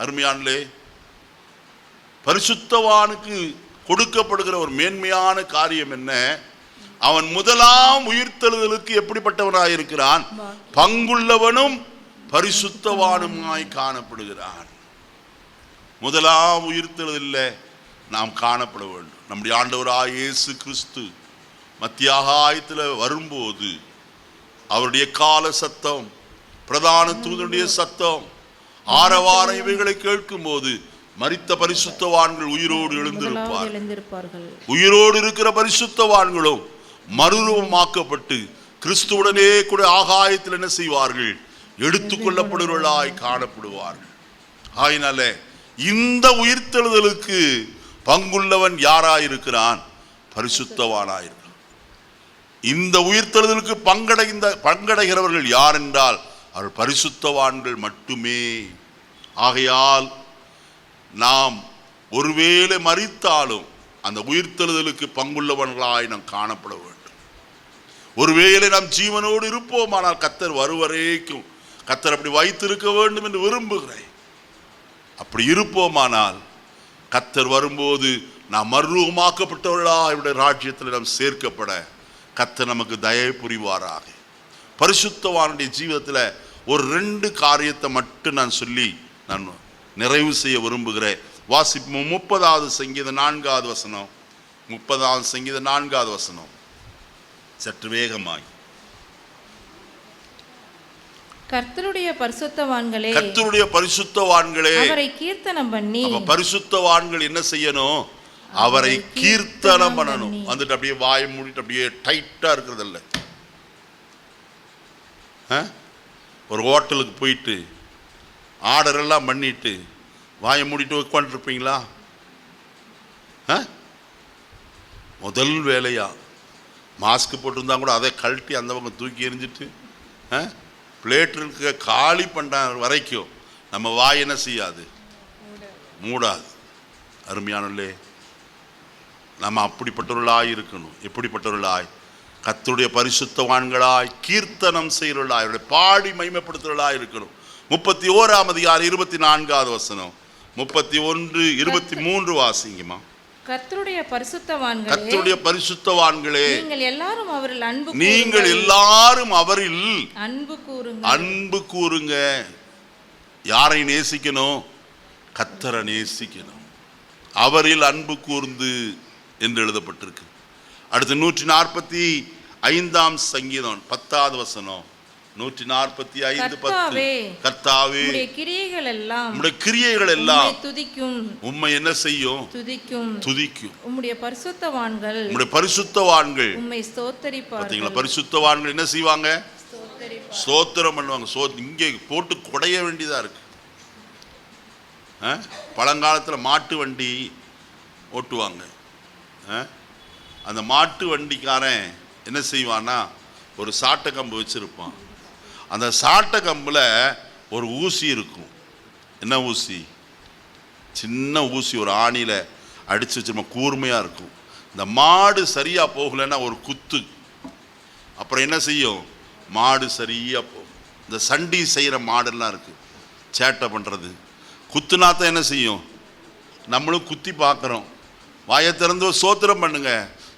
அருமையானே, பரிசுத்தவானுக்கு கொடுக்கப்படுகிற ஒரு மேன்மையான காரியம் என்ன? அவன் முதலாம் உயிர்த்தெழுதலுக்கு எப்படிப்பட்டவனாய் இருக்கிறான்? பங்குள்ளவனும் பரிசுத்தவானுமாய் காணப்படுகிறான். முதலாம் உயிர்த்தெழுதலில் நாம் காணப்பட வேண்டும். நம்முடைய ஆண்டவராய் இயேசு கிறிஸ்து மத்தியாகாயத்தில் வரும்போது அவருடைய கால சத்தம், பிரதான தூதனுடைய சத்தம், ஆரவாரம் இவைகளை கேட்கும் போது மரித்த பரிசுத்தவான்கள் உயிரோடு எழுந்திருப்பார்கள். உயிரோடு இருக்கிற பரிசுத்தவான்களும் மறுரூபமாக்கப்பட்டு கிறிஸ்துவுடனே கூட ஆகாயத்தில் என்ன செய்வார்கள்? எடுத்துக்கொள்ளப்படுவர்களாய் காணப்படுவார்கள். ஆயினால இந்த உயிர்த்தெழுதலுக்கு பங்குள்ளவன் யாராயிருக்கிறான்? பரிசுத்தவானாயிருக்கிறான். இந்த உயிர்த்தெழுதலுக்கு பங்கடைகிறவர்கள் யார் என்றால் அவர்கள் பரிசுத்தவான்கள் மட்டுமே. ஆகையால் நாம் ஒருவேளை மரித்தாலும் அந்த உயிர்த்தெழுதலுக்கு பங்குள்ளவர்களாய் நாம் காணப்பட வேண்டும். ஒருவேளை நாம் ஜீவனோடு இருப்போமானால் கர்த்தர் வருவரைக்கும் கர்த்தர் அப்படி வைத்திருக்க வேண்டும் என்று விரும்புகிறேன். அப்படி இருப்போமானால் கர்த்தர் வரும்போது நாம் மறுரூபமாக்கப்பட்டவர்களாக இவருடைய ராஜ்யத்தில் நாம் சேர்க்கப்பட கர்த்தர் நமக்கு தயவு புரிவாராக. பரிசுத்தவானுடைய ஜீவிதத்தில் ஒரு 2 காரியத்தை மட்டும் நான் சொல்லி நான் நிறைவு செய்ய விரும்புகிறேன். வாசிப்போம். 30வது சங்கீதம் 4வது வசனம். 30வது சங்கீதம் 4வது வசனம். சற்று வேகமாய். கர்த்தருடைய பரிசுத்தவான்களே அவரை கீர்த்தனம் பண்ணி. பரிசுத்தவான்கள் என்ன செய்யணும்? அவரை கீர்த்தனம் பண்ணணும். வந்துட்டு அப்படியே வாயை மூடிட்டு அப்படியே டைட்டா இருக்கிறது இல்ல. ஒரு ஹோட்டலுக்கு போயிட்டு ஆர்டர் எல்லாம் பண்ணிட்டு வாயை மூடிட்டு உட்காந்துருப்பீங்களா? முதல் வேலையா மாஸ்க் போட்டிருந்தா கூட அதை கழட்டி அந்த பக்கம் தூக்கி எறிஞ்சிட்டு பிளேட் இருக்க காலி பண்ணுற வரைக்கும் நம்ம வாய் என்ன செய்யாது? மூடாது. அருமையானே, நம்ம அப்படிப்பட்டவர்களாய் இருக்கணும். எப்படிப்பட்டவர்களாய்? கர்த்தருடைய பரிசுத்தவான்களாய் கீர்த்தனம் செய்கிறவர்களாய், அவருடைய பாடி மகிமைப்படுத்துகிறவர்களாய் இருக்கணும். 31ஆம் அதிகாரம் 24வது வசனம். 31, 23 வாசிங்கம்மா. கர்த்தருடைய பரிசுத்தவான்களே நீங்கள் எல்லாரும் அவரில் அன்பு கூறுங்க. யாரை நேசிக்கணும்? கர்த்தரை நேசிக்கணும். அவரில் அன்பு கூர்ந்து என்று எழுதப்பட்டிருக்கு. அடுத்து 145ஆம் சங்கீதம் 10வது வசனம். 145:10. கர்த்தாவே உம்முடைய கிரியைகள் எல்லாம் உம்மை என்ன செய்யும்? துதிக்கும். உம்முடைய பரிசுத்தவான்கள் உம்மை ஸ்தோத்தரிப்பார்கள். பாத்தீங்களா? பரிசுத்தவான்கள் என்ன செய்வாங்க? ஸ்தோத்திரம் பண்ணுவாங்க. இங்கே போட்டு குடைய வேண்டியதா இருக்கு. பழங்காலத்தில் மாட்டு வண்டி ஓட்டுவாங்க. அந்த மாட்டு வண்டிக்காரன் என்ன செய்வான்னா ஒரு சாட்டை கம்பு வச்சிருப்பான். அந்த சாட்டை கம்புல ஒரு ஊசி இருக்கும். என்ன ஊசி? சின்ன ஊசி, ஒரு ஆணியில் அடிச்சு வச்சிருப்போம், கூர்மையா இருக்கும். இந்த மாடு சரியா போகலைன்னா ஒரு குத்து, அப்புறம் என்ன செய்யும்? மாடு சரியா போகும். இந்த சண்டி செய்கிற மாடெல்லாம் இருக்கு, சேட்டை பண்றது. குத்துனாத்தான் என்ன செய்யும்? நம்மளும் குத்தி பார்க்குறோம். வாயை திறந்து ஸ்தோத்திரம் பண்ணுங்க,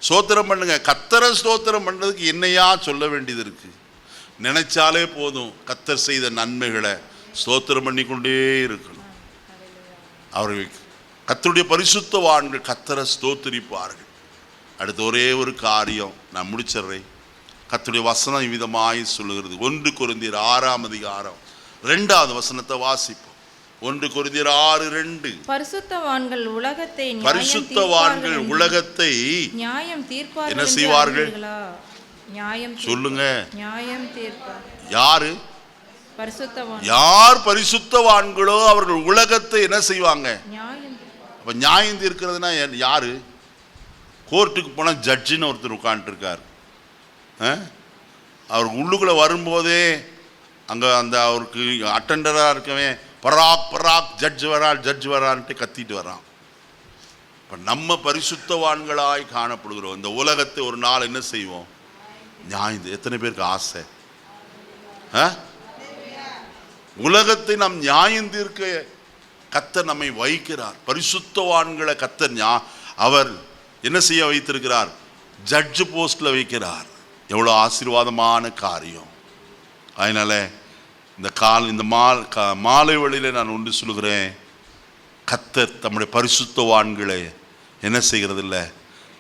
ஸ்தோத்திரம் பண்ணுங்க. கர்த்தரை ஸ்தோத்திரம் பண்ணுறதுக்கு என்னையா சொல்ல வேண்டியது இருக்கு? நினைச்சாலே போதும் கர்த்தர் செய்த நன்மைகளை ஸ்தோத்திரம் பண்ணிக்கொண்டே இருக்கணும். அவர்கள் கர்த்தருடைய பரிசுத்தவான்கள் கர்த்தரை ஸ்தோத்திரிப்பார்கள். அடுத்த ஒரே ஒரு காரியம் நான் முடிச்சிடுறேன். கர்த்தருடைய வசனம் விதமாய் சொல்லுகிறது. 1 கொரிந்தியர் 6ஆம் அதிகாரம் 2வது வசனத்தை வாசிப்போம். 1 கொரிந்தியர் 6:2. பரிசுத்தவான்கள் உலகத்தை நியாயம் தீர்ப்பார்கள். என்ன செய்வார்கள்? நியாயம் சொல்லுங்க. நியாயம் தீர்ப்பார். யாரு? பரிசுத்தவான். யார் பரிசுத்தவான்களோ அவர்கள் உலகத்தை என்ன செய்வாங்க? நியாயம். அப்ப நியாயம் தீர்க்கிறதுனா யாரு? கோர்ட்டுக்கு போனால் ஜட்ஜின்னு ஒருத்தர் உட்காந்துருக்கார். அவர் உள்ளுக்குள்ளே வரும்போதே அங்கே அந்த அவருக்கு அட்டெண்டராக இருக்கவே பராக் பராக் ஜட்ஜ் வரான் ஜட்ஜ் வரான்ட்டு கத்திட்டு வரான். இப்போ நம்ம பரிசுத்தவான்களாய் காணப்படுகிறோம். இந்த உலகத்தை ஒரு நாள் என்ன செய்வோம்? நியாயம். எத்தனை பேருக்கு ஆசை? உலகத்தை நாம் நியாயம் தீர்க்க கர்த்தர் நம்மை வைக்கிறார். பரிசுத்தவான்களை கர்த்தர் அவர் என்ன செய்ய வைத்திருக்கிறார்? ஜட்ஜ் போஸ்ட்ல வைக்கிறார். எவ்வளோ ஆசீர்வாதமான காரியம். அதனால இந்த மாலை வழியில நான் ஒன்று சொல்லுகிறேன். கர்த்தர் தம்முடைய பரிசுத்தவான்களை என்ன செய்கிறது இல்லை?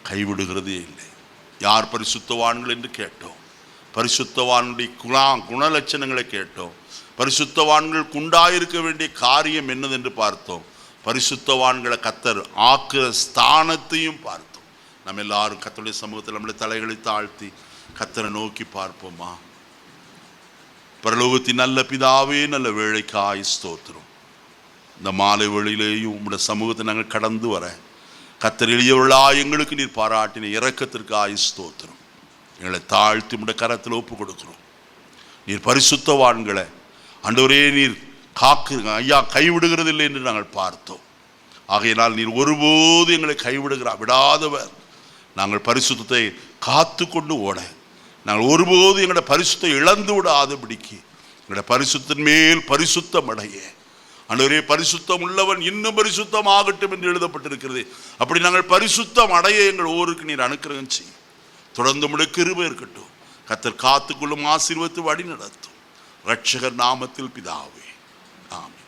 கைவிடுகிறதே இல்லை. யார் பரிசுத்தவான்கள் என்று கேட்டோம். பரிசுத்தவானுடைய குணலட்சணங்களை கேட்டோம். பரிசுத்தவான்களுக்கு உண்டாயிருக்க வேண்டிய காரியம் என்னது என்று பார்த்தோம். பரிசுத்தவான்களை கர்த்தர் ஆக்குற ஸ்தானத்தையும் பார்த்தோம். நம்ம எல்லாரும் கர்த்தருடைய சமூகத்தில் நம்முடைய தலைகளை தாழ்த்தி கர்த்தரை நோக்கி பார்ப்போமா? பரலோகத்தின் நல்ல பிதாவே, நல்ல வேளைக்காய் ஸ்தோத்திரம். இந்த மாலை வேளையிலேயும் உங்களுடைய சமூகத்தை நாங்கள் கடந்து வர கர்த்தர் எளியவர்களா எங்களுக்கு நீர் பாராட்டின இரக்கத்திற்காய் ஸ்தோத்திரம். எங்களை தாழ்த்தி உங்களுடைய கரத்தில் ஒப்பு கொடுக்கிறோம். நீர் பரிசுத்தவான்களை ஆண்டவரே நீர் ஐயா கைவிடுகிறது இல்லை என்று நாங்கள் பார்த்தோம். ஆகையினால் நீர் ஒருபோது எங்களை விடாதவர். நாங்கள் பரிசுத்தத்தை காத்து கொண்டு ஓட, நாங்கள் ஒருபோது எங்களுடைய பரிசுத்தை இழந்து விடாதபடிக்கு எங்களுடைய பரிசுத்தின் மேல் பரிசுத்தம் அடைய ஆண்டவரே, பரிசுத்தம் உள்ளவன் இன்னும் பரிசுத்தம் ஆகட்டும் என்று எழுதப்பட்டிருக்கிறது. அப்படி நாங்கள் பரிசுத்தம் அடைய எங்கள் ஒவ்வொருக்கு நீர் அனுக்கிரகம் செய்யும். தொடர்ந்து உம்முடைய கிருபை இருக்கட்டும். கர்த்தர் காத்துக்கொள்ளும், ஆசீர்வதித்து வழி நடத்தும். இரட்சகர் நாமத்தில் பிதாவே, ஆமென்.